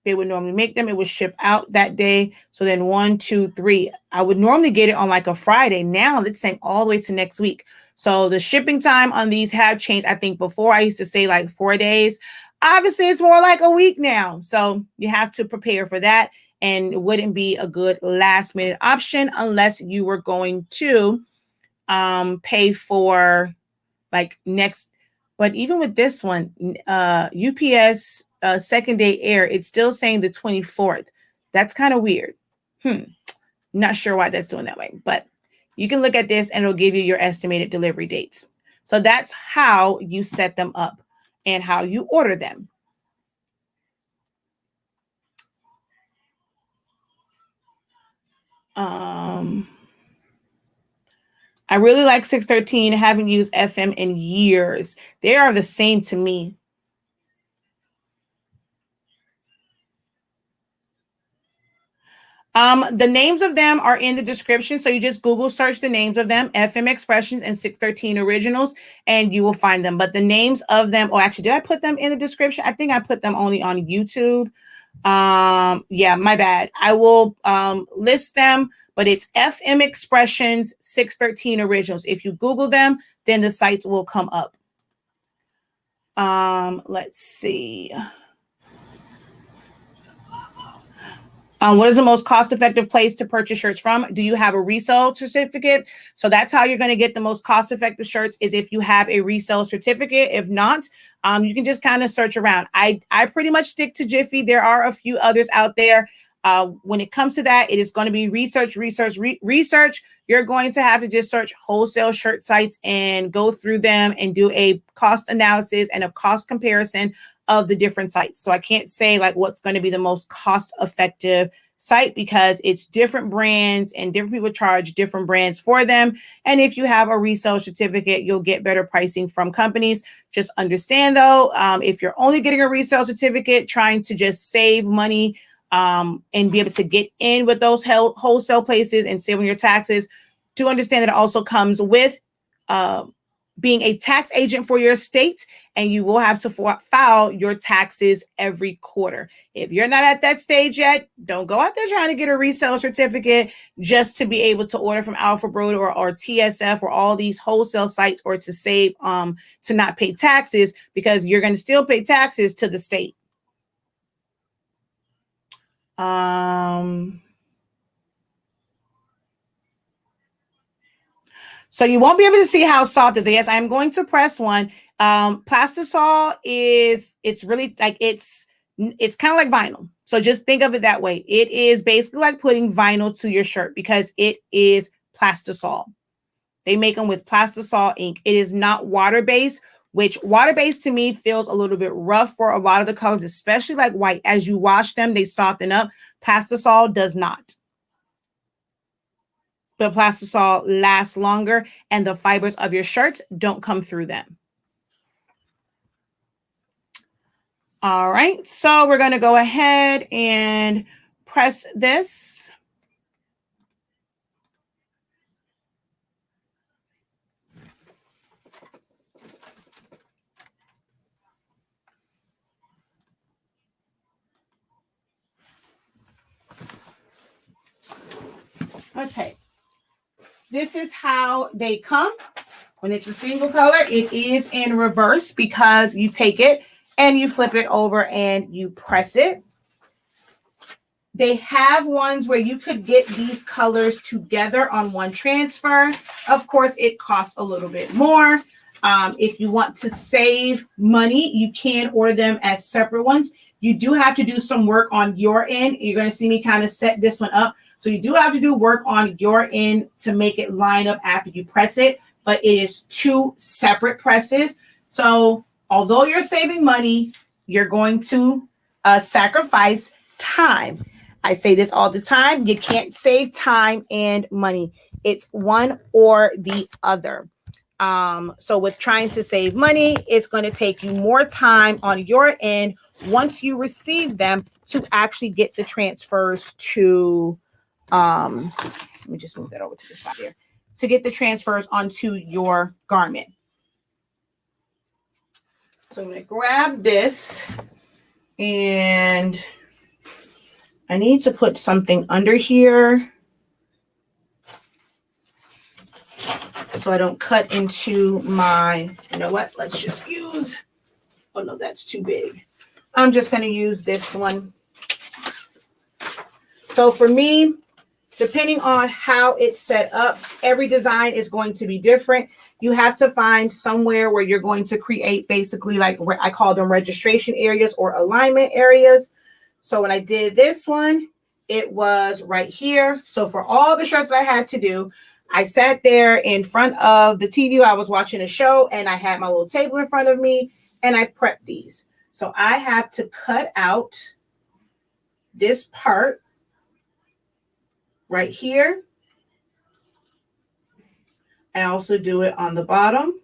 They would normally make them. It would ship out that day. So then 1, 2, 3. I would normally get it on like a Friday. Now it's saying all the way to next week. So the shipping time on these have changed. I think before I used to say like 4 days. Obviously, it's more like a week now. So you have to prepare for that. And it wouldn't be a good last minute option unless you were going to pay for like next. But even with this one, UPS second day air, it's still saying the 24th. That's kind of weird. Not sure why that's doing that way, but you can look at this and it'll give you your estimated delivery dates. So that's how you set them up and how you order them. I really like 613. Haven't used FM in years. They are the same to me. The names of them are in the description. So you just Google search the names of them, FM Expressions and 613 Originals, and you will find them. But the names of them, oh, actually, did I put them in the description? I think I put them only on YouTube. Yeah, my bad. I will list them, but it's FM Expressions 613 Originals. If you Google them, then the sites will come up. Let's see. What is the most cost-effective place to purchase shirts from? Do you have a resale certificate? So that's how you're going to get the most cost-effective shirts, is if you have a resale certificate. If not, you can just kind of search around. I pretty much stick to Jiffy. There are a few others out there. When it comes to that, it is going to be research. You're going to have to just search wholesale shirt sites and go through them and do a cost analysis and a cost comparison of the different sites. So I can't say like what's going to be the most cost effective site, because it's different brands and different people charge different brands for them. And if you have a resale certificate, you'll get better pricing from companies. Just understand though, if you're only getting a resale certificate, trying to just save money and be able to get in with those wholesale places and save on your taxes, do understand that it also comes with being a tax agent for your state, and you will have to file your taxes every quarter. If you're not at that stage yet, don't go out there trying to get a resale certificate just to be able to order from Alpha Broad or TSF or all these wholesale sites, or to save to not pay taxes, because you're going to still pay taxes to the state. So you won't be able to see how soft it is. Yes, I'm going to press one. Plastisol it's really like, it's kind of like vinyl. So just think of it that way. It is basically like putting vinyl to your shirt, because it is Plastisol. They make them with Plastisol ink. It is not water-based, which water-based to me feels a little bit rough for a lot of the colors, especially like white. As you wash them, they soften up. Plastisol does not. But Plastisol lasts longer, and the fibers of your shirts don't come through them. All right, so we're going to go ahead and press this. Okay. This is how they come. When it's a single color, it is in reverse, because you take it and you flip it over and you press it. They have ones where you could get these colors together on one transfer. Of course, it costs a little bit more. If you want to save money, you can order them as separate ones. You do have to do some work on your end. You're going to see me kind of set this one up. So you do have to do work on your end to make it line up after you press it, but it is two separate presses. So although you're saving money, you're going to sacrifice time. I say this all the time. You can't save time and money. It's one or the other. So with trying to save money, it's going to take you more time on your end once you receive them to actually get the transfers to let me just move that over to the side here, to get the transfers onto your garment. So I'm going to grab this, and I need to put something under here so I don't cut into my, you know what, let's just use, oh no, that's too big. I'm just going to use this one. So for me, depending on how it's set up, every design is going to be different. You have to find somewhere where you're going to create basically, like I call them registration areas or alignment areas. So when I did this one, it was right here. So for all the shirts that I had to do, I sat there in front of the TV. I was watching a show, and I had my little table in front of me, and I prepped these. So I have to cut out this part right here. I also do it on the bottom.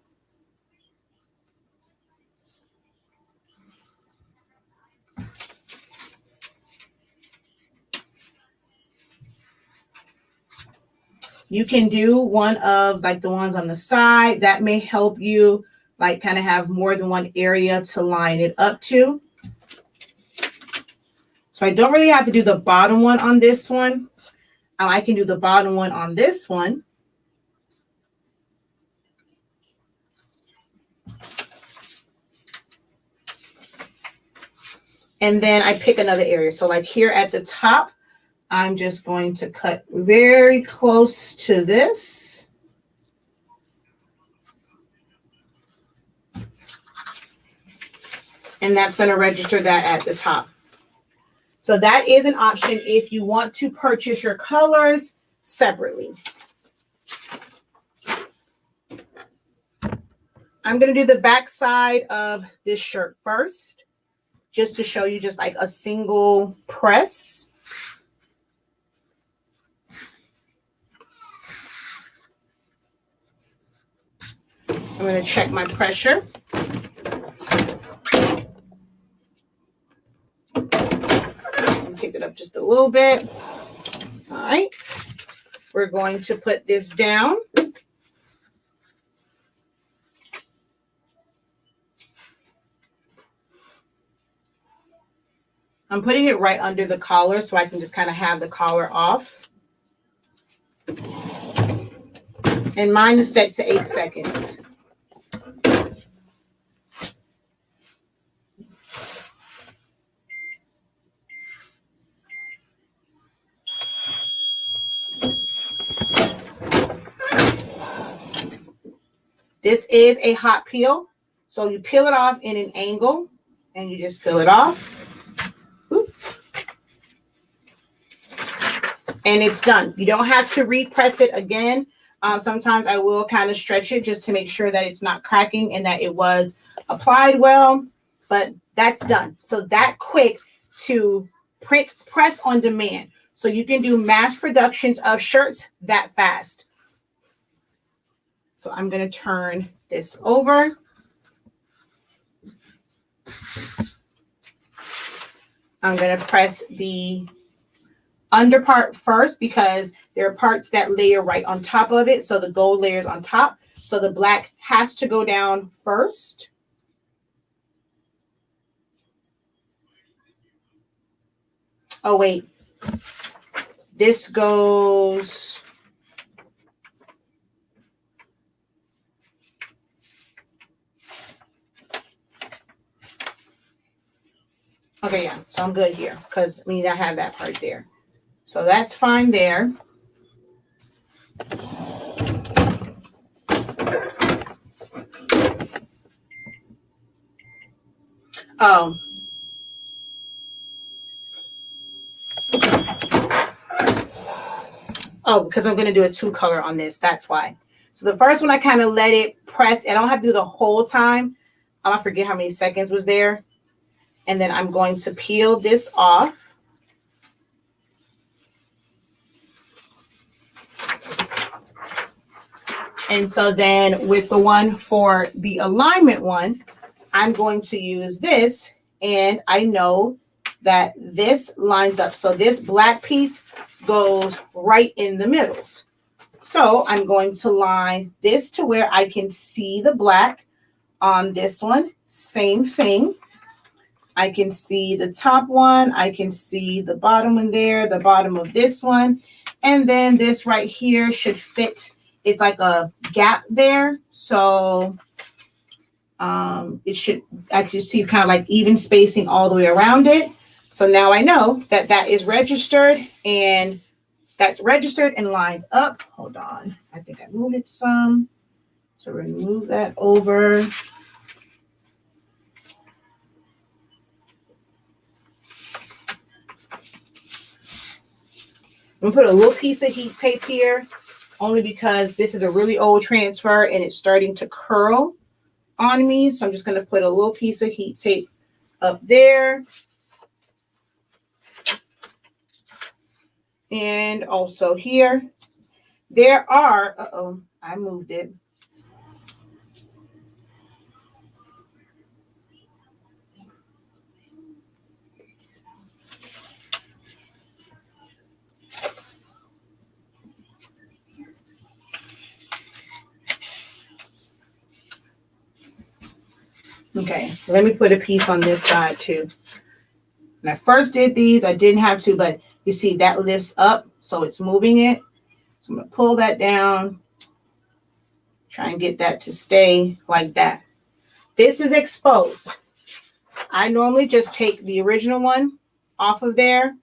You can do one of like the ones on the side. That may help you like kind of have more than one area to line it up to. So I don't really have to do the bottom one on this one. I can do the bottom one on this one. And then I pick another area. So like here at the top, I'm just going to cut very close to this. And that's going to register that at the top. So that is an option if you want to purchase your colors separately. I'm going to do the back side of this shirt first, just to show you just like a single press. I'm going to check my pressure. Take it up just a little bit. All right. We're going to put this down. I'm putting it right under the collar so I can just kind of have the collar off. And mine is set to 8 seconds. This is a hot peel. So you peel it off in an angle and you just peel it off. And it's done. You don't have to repress it again. Sometimes I will kind of stretch it just to make sure that it's not cracking and that it was applied well, but that's done. So that quick to press on demand. So you can do mass productions of shirts that fast. So I'm going to turn this over. I'm going to press the under part first because there are parts that layer right on top of it. So the gold layer is on top. So the black has to go down first. Oh, wait. This goes... Okay, yeah, so I'm good here because I have that part there. So that's fine there. Oh. Oh, because I'm going to do a 2-color on this. That's why. So the first one, I kind of let it press. I don't have to do the whole time. I forget how many seconds was there. And then I'm going to peel this off. And so then with the one for the alignment one, I'm going to use this. And I know that this lines up. So this black piece goes right in the middles. So I'm going to line this to where I can see the black on this one. Same thing. I can see the top one. I can see the bottom one there, the bottom of this one. And then this right here should fit. It's like a gap there. So it should actually see kind of like even spacing all the way around it. So now I know that that is registered and that's registered and lined up. Hold on. I think I moved it some. So we're going to move that over. I'm going to put a little piece of heat tape here only because this is a really old transfer and it's starting to curl on me. So I'm just going to put a little piece of heat tape up there. And also here. There are, I moved it. Okay, let me put a piece on this side too. When I first did these, I didn't have to, but you see that lifts up, so it's moving it. So I'm going to pull that down, try and get that to stay like that. This is exposed. I normally just take the original one off of there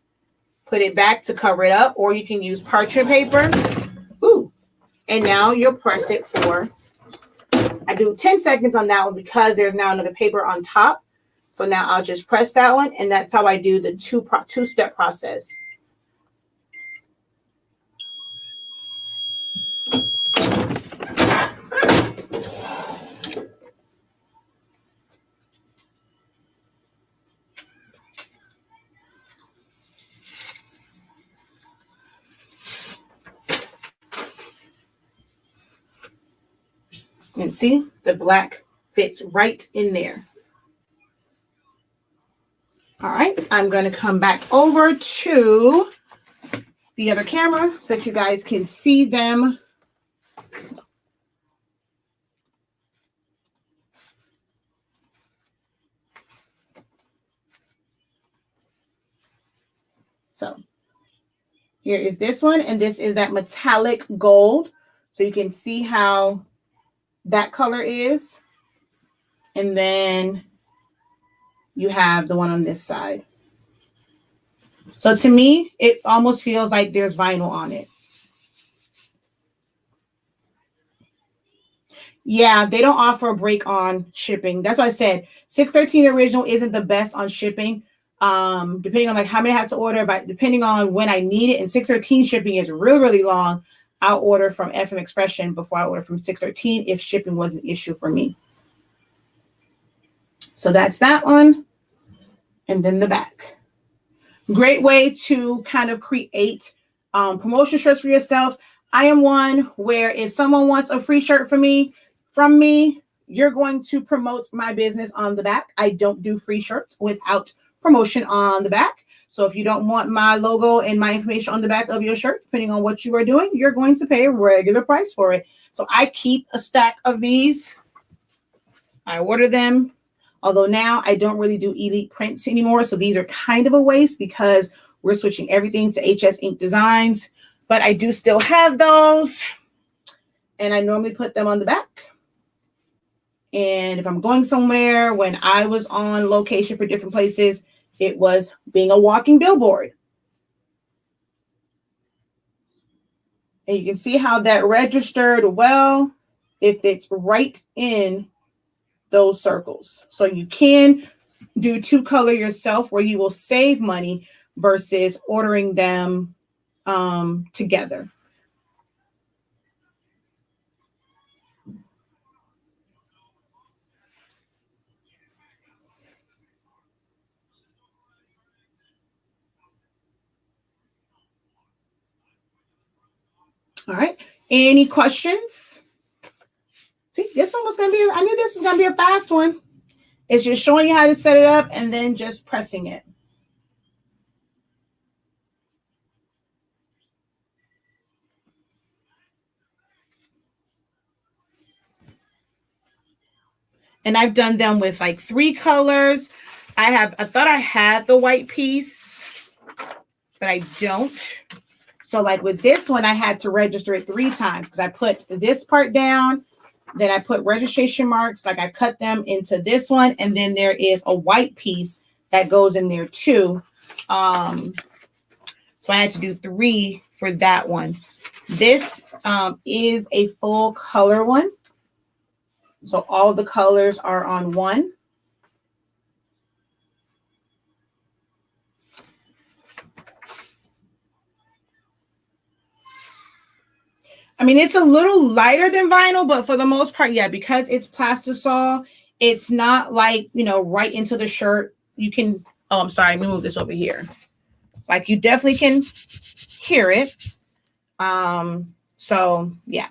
put it back to cover it up, or you can use parchment paper. Ooh. And now you'll press it for, I do 10 seconds on that one because there's now another paper on top. So now I'll just press that one, and that's how I do the two-step process. And see, the black fits right in there. All right, I'm going to come back over to the other camera so that you guys can see them. So here is this one, and this is that metallic gold. So you can see how that color is. And then you have the one on this side. So to me, it almost feels like there's vinyl on it. Yeah, they don't offer a break on shipping. That's why I said 613 original isn't the best on shipping. Depending on like how many I have to order, but depending on when I need it. And 613 shipping is really, really long. I'll order from FM Expression before I order from 613 if shipping was an issue for me. So that's that one. And then the back. Great way to kind of create promotion shirts for yourself. I am one where if someone wants a free shirt from me, you're going to promote my business on the back. I don't do free shirts without promotion on the back. So if you don't want my logo and my information on the back of your shirt, depending on what you are doing, you're going to pay a regular price for it. So I keep a stack of these. I order them. Although now I don't really do elite prints anymore. So these are kind of a waste because we're switching everything to HS Ink Designs. But I do still have those. And I normally put them on the back. And if I'm going somewhere, when I was on location for different places, it was being a walking billboard. And you can see how that registered well if it's right in those circles. So you can do two color yourself where you will save money versus ordering them together. All right. Any questions? See, this one was going to be, I knew this was going to be a fast one. It's just showing you how to set it up and then just pressing it. And I've done them with like 3 colors. I thought I had the white piece, but I don't. So like with this one, I had to register it 3 times because I put this part down. Then I put registration marks, like I cut them into this one. And then there is a white piece that goes in there too. So I had to do 3 for that one. This is a full color one. So all the colors are on one. I mean, it's a little lighter than vinyl, but for the most part, yeah, because it's plastisol, it's not like, you know, right into the shirt. You can, oh, I'm sorry, let me move this over here. Like you definitely can hear it. So yeah.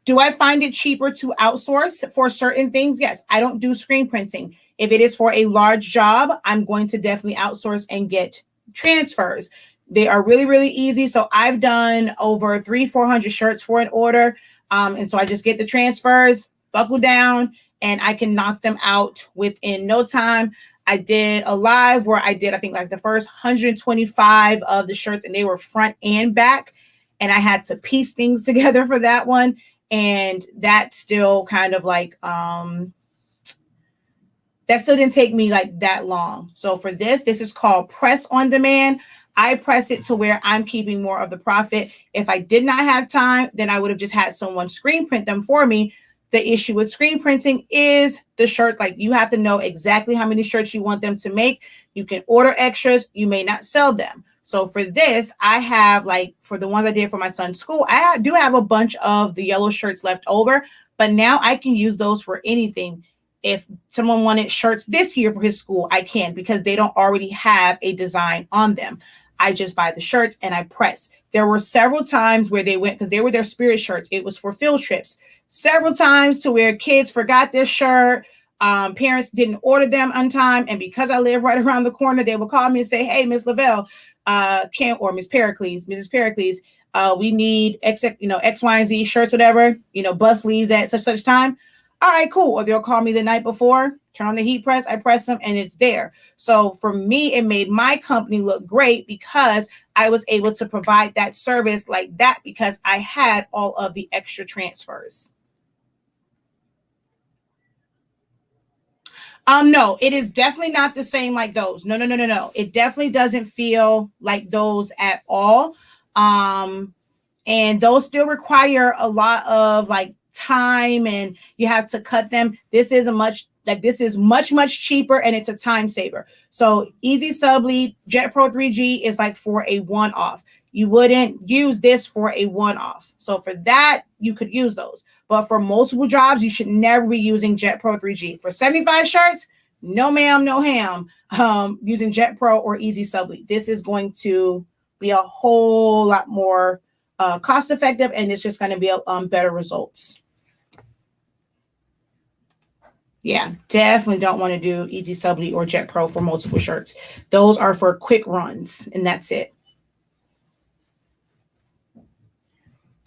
Do I find it cheaper to outsource for certain things? Yes, I don't do screen printing. If it is for a large job, I'm going to definitely outsource and get transfers. They are really, really easy. So I've done over 300-400 shirts for an order. And so I just get the transfers, buckle down, and I can knock them out within no time. I did a live where I did, I think like the first 125 of the shirts, and they were front and back. And I had to piece things together for that one. And that still kind of like, that still didn't take me like that long. So for this is called press on demand. I press it to where I'm keeping more of the profit. If I did not have time, then I would have just had someone screen print them for me. The issue with screen printing is the shirts. Like, you have to know exactly how many shirts you want them to make. You can order extras. You may not sell them. So for this, I have, like, for the ones I did for my son's school, I do have a bunch of the yellow shirts left over, but now I can use those for anything. If someone wanted shirts this year for his school, I can, because they don't already have a design on them. I just buy the shirts and I press. There were several times where they went, because they were their spirit shirts. It was for field trips. Several times to where kids forgot their shirt. Parents didn't order them on time. And because I live right around the corner, they would call me and say, hey, Miss Lavelle, or Miss Pericles, Mrs. Pericles, we need X, X, Y, and Z shirts, whatever, bus leaves at such time. All right, cool. Or they'll call me the night before, turn on the heat press, I press them, and it's there. So for me, it made my company look great because I was able to provide that service like that because I had all of the extra transfers. No, it is definitely not the same like those. No. It definitely doesn't feel like those at all. And those still require a lot of like time, and you have to cut them. This is much cheaper, and it's a time saver. So Easy Subli Jet Pro 3G is like for a one-off. You wouldn't use this for a one-off. So for that, you could use those. But for multiple jobs, you should never be using Jet Pro 3G. For 75 shirts, no ma'am, no ham, using Jet Pro or Easy Subli. This is going to be a whole lot more cost effective, and it's just going to be better results. Yeah, definitely don't want to do Easy Subli or Jet Pro for multiple shirts. Those are for quick runs, and that's it.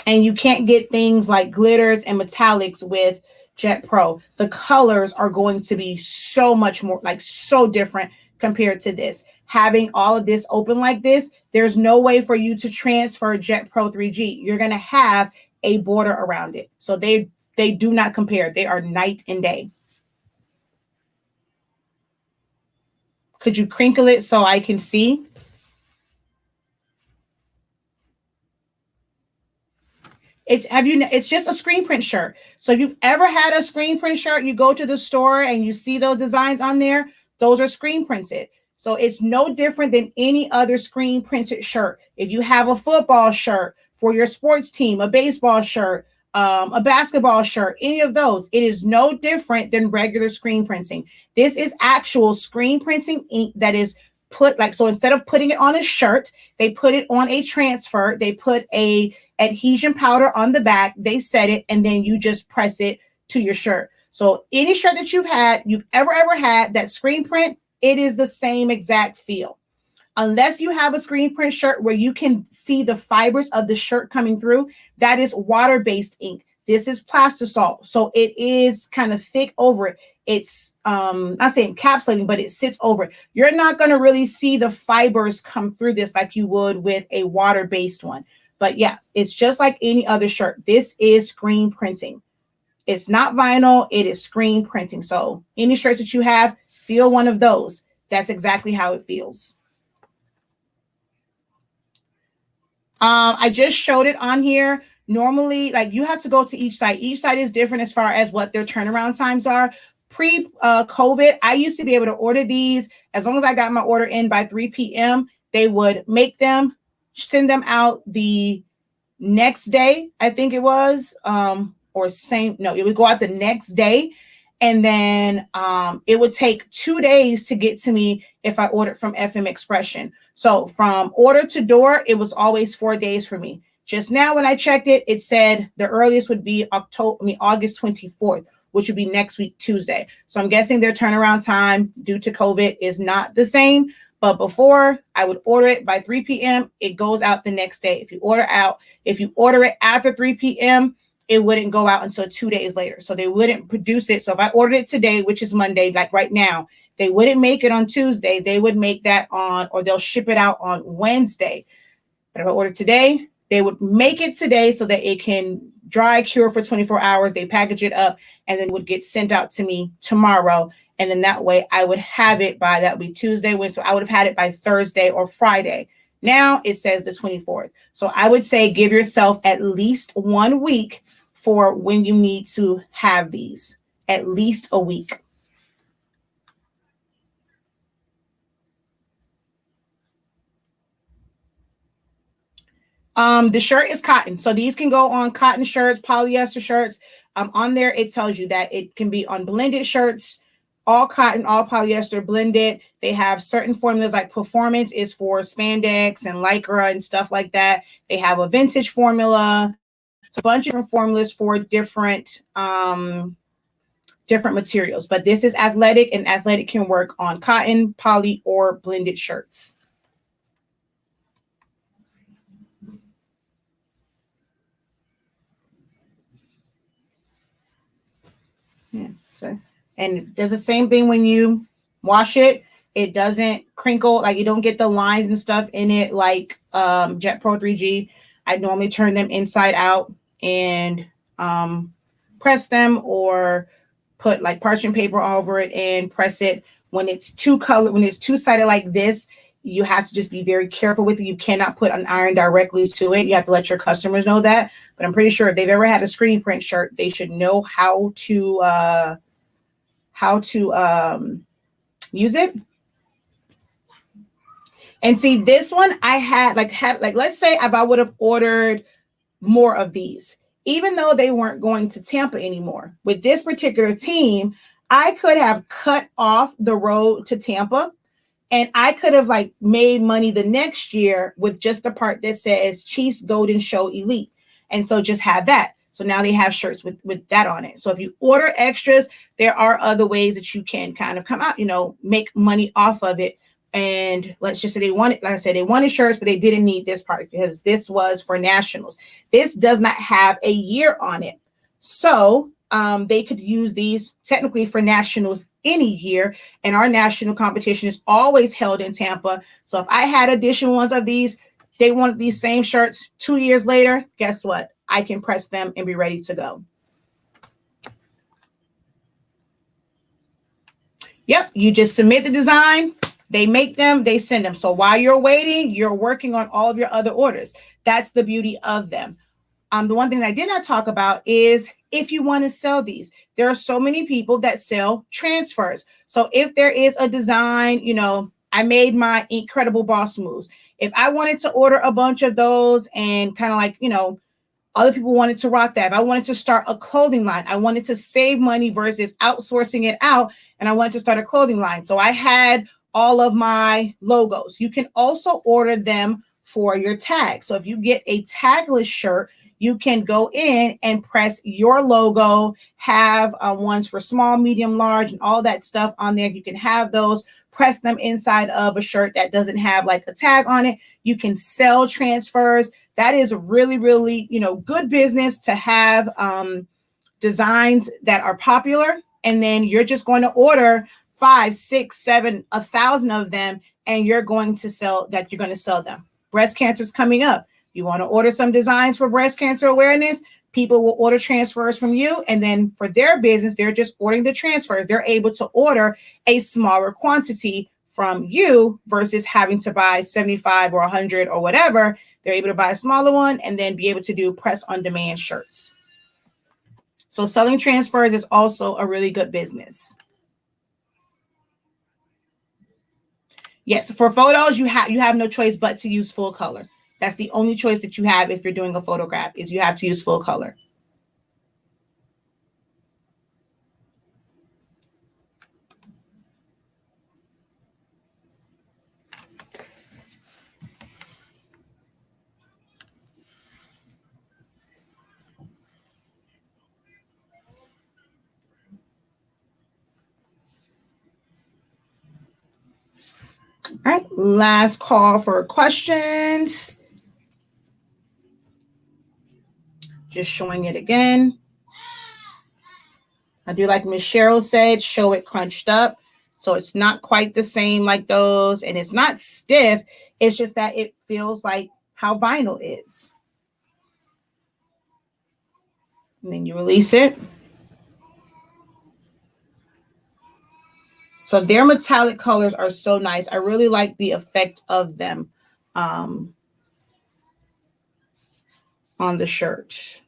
And you can't get things like glitters and metallics with Jet Pro. The colors are going to be so much more, like so different compared to this. Having all of this open like this, there's no way for you to transfer Jet Pro 3G. You're going to have a border around it. So they do not compare. They are night and day. Could you crinkle it so I can see? It's just a screen print shirt. So if you've ever had a screen print shirt, you go to the store and you see those designs on there, those are screen printed. So it's no different than any other screen printed shirt. If you have a football shirt for your sports team, a baseball shirt, a basketball shirt, any of those, it is no different than regular screen printing. This is actual screen printing ink that is put, like, so instead of putting it on a shirt, they put it on a transfer. They put a adhesion powder on the back, they set it, and then you just press it to your shirt. So any shirt that you've ever had that screen print, it is the same exact feel. Unless you have a screen print shirt where you can see the fibers of the shirt coming through, that is water-based ink. This is plastisol, so it is kind of thick over it. It's not saying encapsulating, but it sits over it. You're not going to really see the fibers come through this like you would with a water-based one. But yeah, it's just like any other shirt. This is screen printing. It's not vinyl, it is screen printing. So any shirts that you have, feel one of those. That's exactly how it feels. I just showed it on here. Normally, like, you have to go to each site. Each site is different as far as what their turnaround times are. Pre-COVID, I used to be able to order these. As long as I got my order in by 3 p.m., they would make them, send them out the next day, I think it was, it would go out the next day. And then it would take 2 days to get to me if I ordered from FM Expression. So from order to door, it was always 4 days for me. Just now when I checked it, it said the earliest would be August 24th, which would be next week, Tuesday. So I'm guessing their turnaround time due to COVID is not the same. But before, I would order it by 3 p.m. It goes out the next day. If you order it after 3 p.m., it wouldn't go out until 2 days later. So they wouldn't produce it. So if I ordered it today, which is Monday, like right now, they wouldn't make it on Tuesday. They would make that or they'll ship it out on Wednesday. But if I order today, they would make it today so that it can dry cure for 24 hours. They package it up and then would get sent out to me tomorrow. And then that way I would have it by, that would be Tuesday, Wednesday. So I would have had it by Thursday or Friday. Now it says the 24th. So I would say give yourself at least 1 week for when you need to have these, at least a week. The shirt is cotton. So these can go on cotton shirts, polyester shirts. On there, it tells you that it can be on blended shirts, all cotton, all polyester blended. They have certain formulas, like performance is for spandex and lycra and stuff like that. They have a vintage formula. So a bunch of different formulas for different different materials. But this is athletic, and athletic can work on cotton, poly, or blended shirts. Yeah. So, and it does the same thing when you wash it. It doesn't crinkle, like you don't get the lines and stuff in it like Jet Pro 3G. I normally turn them inside out and press them, or put like parchment paper over it and press it. When it's two-sided like this, you have to just be very careful with it. You cannot put an iron directly to it. You have to let your customers know that. But I'm pretty sure if they've ever had a screen print shirt, they should know how to use it. And see, this one I had let's say if I would have ordered more of these, even though they weren't going to Tampa anymore, with this particular team, I could have cut off the road to Tampa, and I could have like made money the next year with just the part that says Chiefs Golden Show Elite. And so just have that. So now they have shirts with that on it. So if you order extras, there are other ways that you can kind of come out, make money off of it. And let's just say they wanted, like I said, they wanted shirts, but they didn't need this part because this was for nationals. This does not have a year on it. So they could use these technically for nationals any year. And our national competition is always held in Tampa. So if I had additional ones of these, they wanted these same shirts 2 years later, guess what? I can press them and be ready to go. Yep, you just submit the design. They make them, they send them. So while you're waiting, you're working on all of your other orders. That's the beauty of them. The one thing I did not talk about is if you want to sell these, there are so many people that sell transfers. So if there is a design, I made my Incredible Boss moves. If I wanted to order a bunch of those and kind of like, other people wanted to rock that. If I wanted to start a clothing line, I wanted to save money versus outsourcing it out, and I wanted to start a clothing line. So I had all of my logos. You can also order them for your tag. So if you get a tagless shirt, you can go in and press your logo, have ones for small, medium, large, and all that stuff on there. You can have those, press them inside of a shirt that doesn't have like a tag on it. You can sell transfers. That is really, really, good business to have designs that are popular. And then you're just going to order 5, 6, 7, 1,000 of them, and you're going to sell them. Breast cancer is coming up. You want to order some designs for breast cancer awareness, people will order transfers from you. And then for their business, they're just ordering the transfers. They're able to order a smaller quantity from you versus having to buy 75 or 100 or whatever. They're able to buy a smaller one and then be able to do press on demand shirts. So selling transfers is also a really good business. Yes, for photos, you have no choice but to use full color. That's the only choice that you have if you're doing a photograph, is you have to use full color. All right, last call for questions. Just showing it again. I do like Miss Cheryl said, show it crunched up. So it's not quite the same like those, and it's not stiff. It's just that it feels like how vinyl is. And then you release it. So their metallic colors are so nice. I really like the effect of them on the shirt.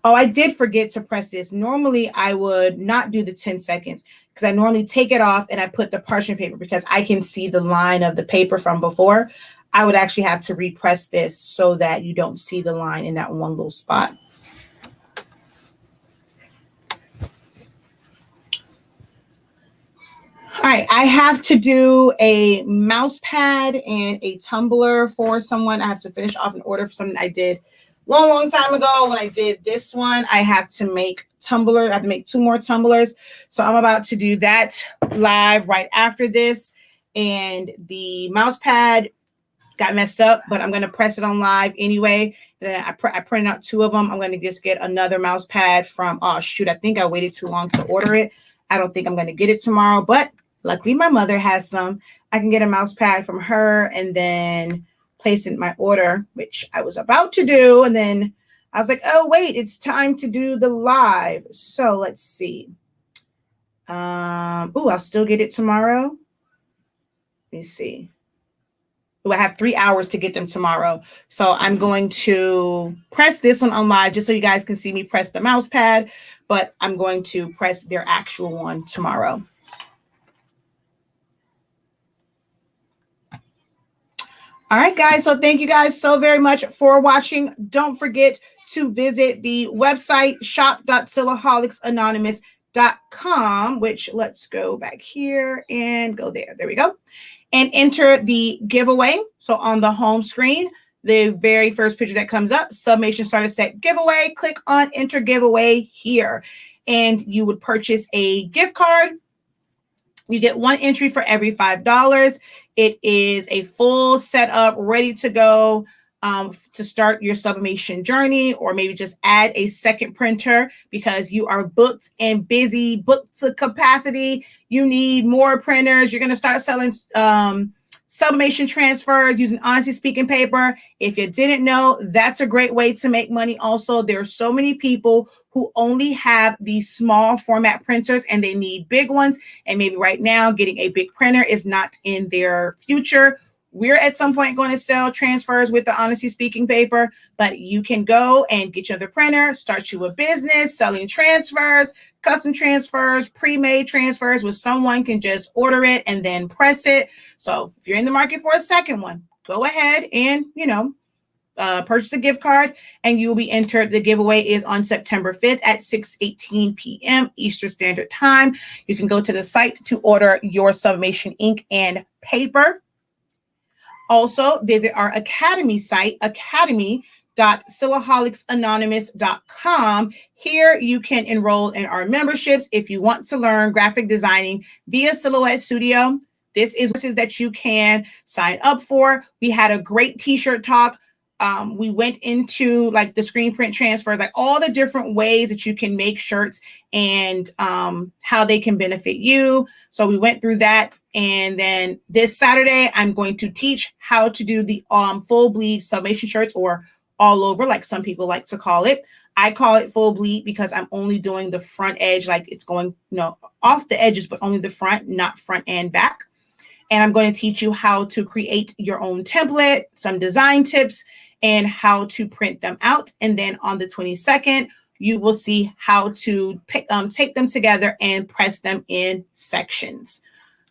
Oh, I did forget to press this. Normally, I would not do the 10 seconds because I normally take it off and I put the parchment paper because I can see the line of the paper from before. I would actually have to repress this so that you don't see the line in that one little spot. All right, I have to do a mouse pad and a tumbler for someone. I have to finish off an order for something I did long time ago. When I did this one, I have to make tumbler. I have to make 2 more tumblers. So I'm about to do that live right after this. And the mouse pad got messed up, but I'm going to press it on live anyway. Then I printed out 2 of them. I'm going to just get another mouse pad from, oh shoot, I think I waited too long to order it. I don't think I'm going to get it tomorrow, but luckily my mother has some. I can get a mouse pad from her and then place in my order, which I was about to do. And then I was like, oh, wait, it's time to do the live. So let's see. I'll still get it tomorrow. Let me see. I have 3 hours to get them tomorrow. So I'm going to press this one on live just so you guys can see me press the mouse pad, but I'm going to press their actual one tomorrow. All right, guys. So thank you guys so very much for watching. Don't forget to visit the website shop.silaholics.com, which let's go back here and go there. There we go. And enter the giveaway. So on the home screen, the very first picture that comes up, Sublimation Starter Set giveaway. Click on enter giveaway here. And you would purchase a gift card. You get 1 entry for every $5. It is a full setup, ready to go to start your sublimation journey, or maybe just add a second printer because you are booked and busy, booked to capacity. You need more printers. You're going to start selling sublimation transfers using Honesty Speaking paper. If you didn't know, that's a great way to make money. Also, there are so many people who only have these small format printers and they need big ones. And maybe right now getting a big printer is not in their future. We're at some point going to sell transfers with the Honesty Speaking paper, but you can go and get your other printer, start you a business selling transfers, custom transfers, pre-made transfers where someone can just order it and then press it. So if you're in the market for a second one, go ahead and, purchase a gift card and you'll be entered. The giveaway is on September 5th at 6:18 p.m. Eastern Standard Time. You can go to the site to order your sublimation ink and paper. Also, visit our Academy site, academy.silaholics.com. Here you can enroll in our memberships if you want to learn graphic designing via Silhouette Studio. This is courses that you can sign up for. We had a great t-shirt talk. We went into like the screen print transfers, like all the different ways that you can make shirts and how they can benefit you. So we went through that. And then this Saturday, I'm going to teach how to do the full bleed sublimation shirts, or all over, like some people like to call it. I call it full bleed because I'm only doing the front edge, like it's going, off the edges, but only the front, not front and back. And I'm going to teach you how to create your own template, some design tips, and how to print them out. And then on the 22nd, you will see how to take them together and press them in sections.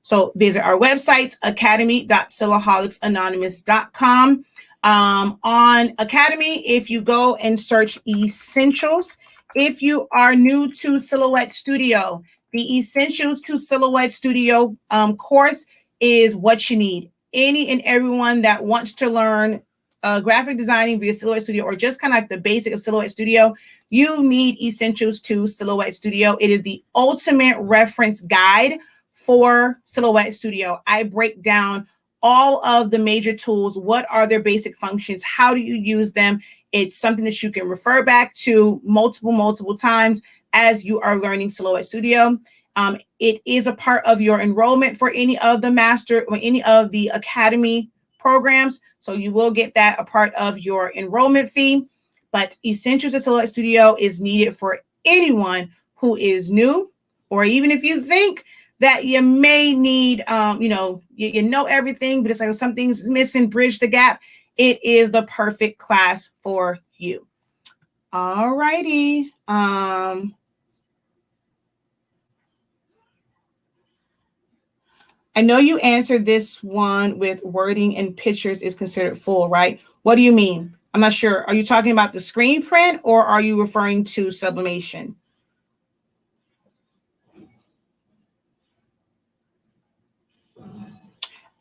So visit our website, academy.silaholics.com. On Academy, if you go and search Essentials, if you are new to Silhouette Studio, the Essentials to Silhouette Studio course is what you need. Any and everyone that wants to learn graphic designing via Silhouette Studio, or just kind of like the basic of Silhouette Studio, you need Essentials to Silhouette Studio. It is the ultimate reference guide for Silhouette Studio. I break down all of the major tools. What are their basic functions? How do you use them? It's something that you can refer back to multiple times as you are learning Silhouette Studio. It is a part of your enrollment for any of the master or any of the Academy programs. So you will get that a part of your enrollment fee. But Essentials to Silhouette Studio is needed for anyone who is new, or even if you think that you may need, you know everything, but it's like something's missing, bridge the gap, it is the perfect class for you. All righty. I know you answered this one with wording and pictures is considered full, right? What do you mean? I'm not sure. Are you talking about the screen print or are you referring to sublimation?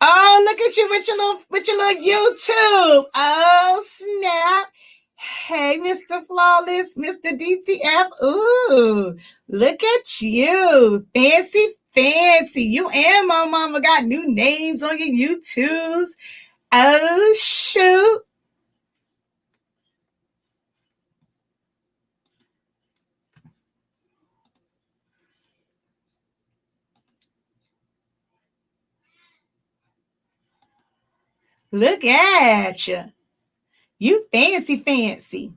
Oh, look at you with your little YouTube. Oh, snap. Hey, Mr. Flawless, Mr. DTF. Ooh, look at you. Fancy, fancy. You and my mama got new names on your YouTubes. Oh, shoot. Look at you. You fancy, fancy.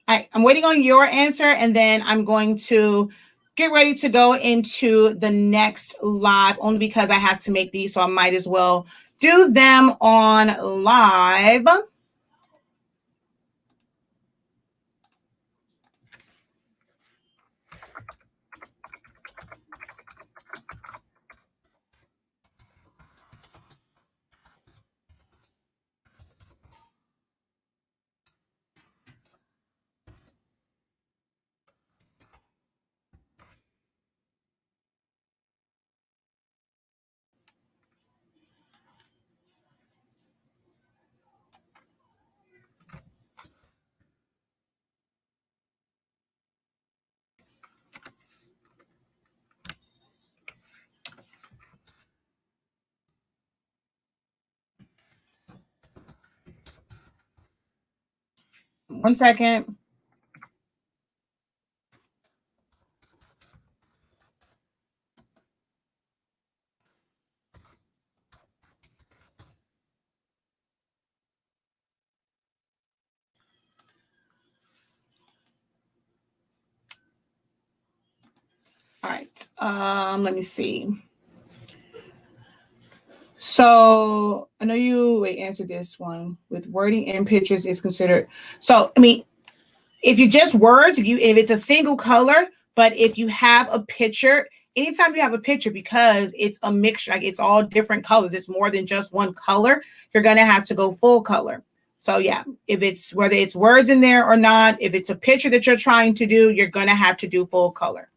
All right, I'm waiting on your answer, and then I'm going to get ready to go into the next live, only because I have to make these, so I might as well do them on live. One second. All right, let me see. So I know you answered this one with wording and pictures is considered. So, I mean, if you just words, if it's a single color, but if you have a picture, anytime you have a picture, because it's a mixture, like it's all different colors, it's more than just one color, you're going to have to go full color. So yeah, if it's whether it's words in there or not, if it's a picture that you're trying to do, you're going to have to do full color.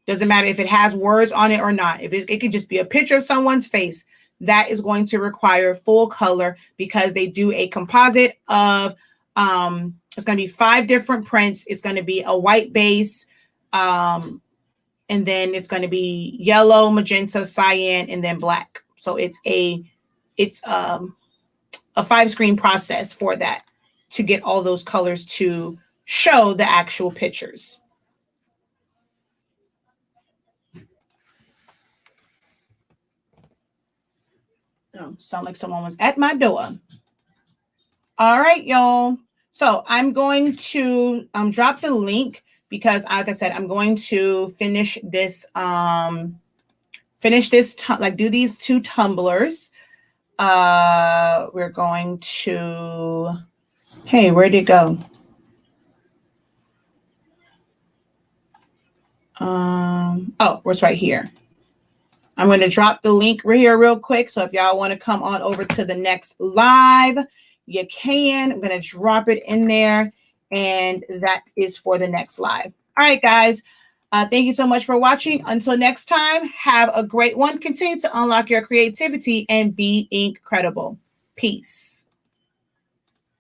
Doesn't matter if it has words on it or not. If it could just be a picture of someone's face, that is going to require full color because they do a composite of, it's going to be 5 different prints. It's going to be a white base, and then it's going to be yellow, magenta, cyan, and then black. So it's a 5-screen process for that to get all those colors to show the actual pictures. Oh, sound like someone was at my door. All right, y'all. So I'm going to drop the link because, like I said, I'm going to finish this, do these 2 tumblers. We're going to, hey, where'd it go? Oh, it's right here. I'm going to drop the link here real quick. So if y'all want to come on over to the next live, you can. I'm going to drop it in there. And that is for the next live. All right, guys. Thank you so much for watching. Until next time, have a great one. Continue to unlock your creativity and be incredible. Peace.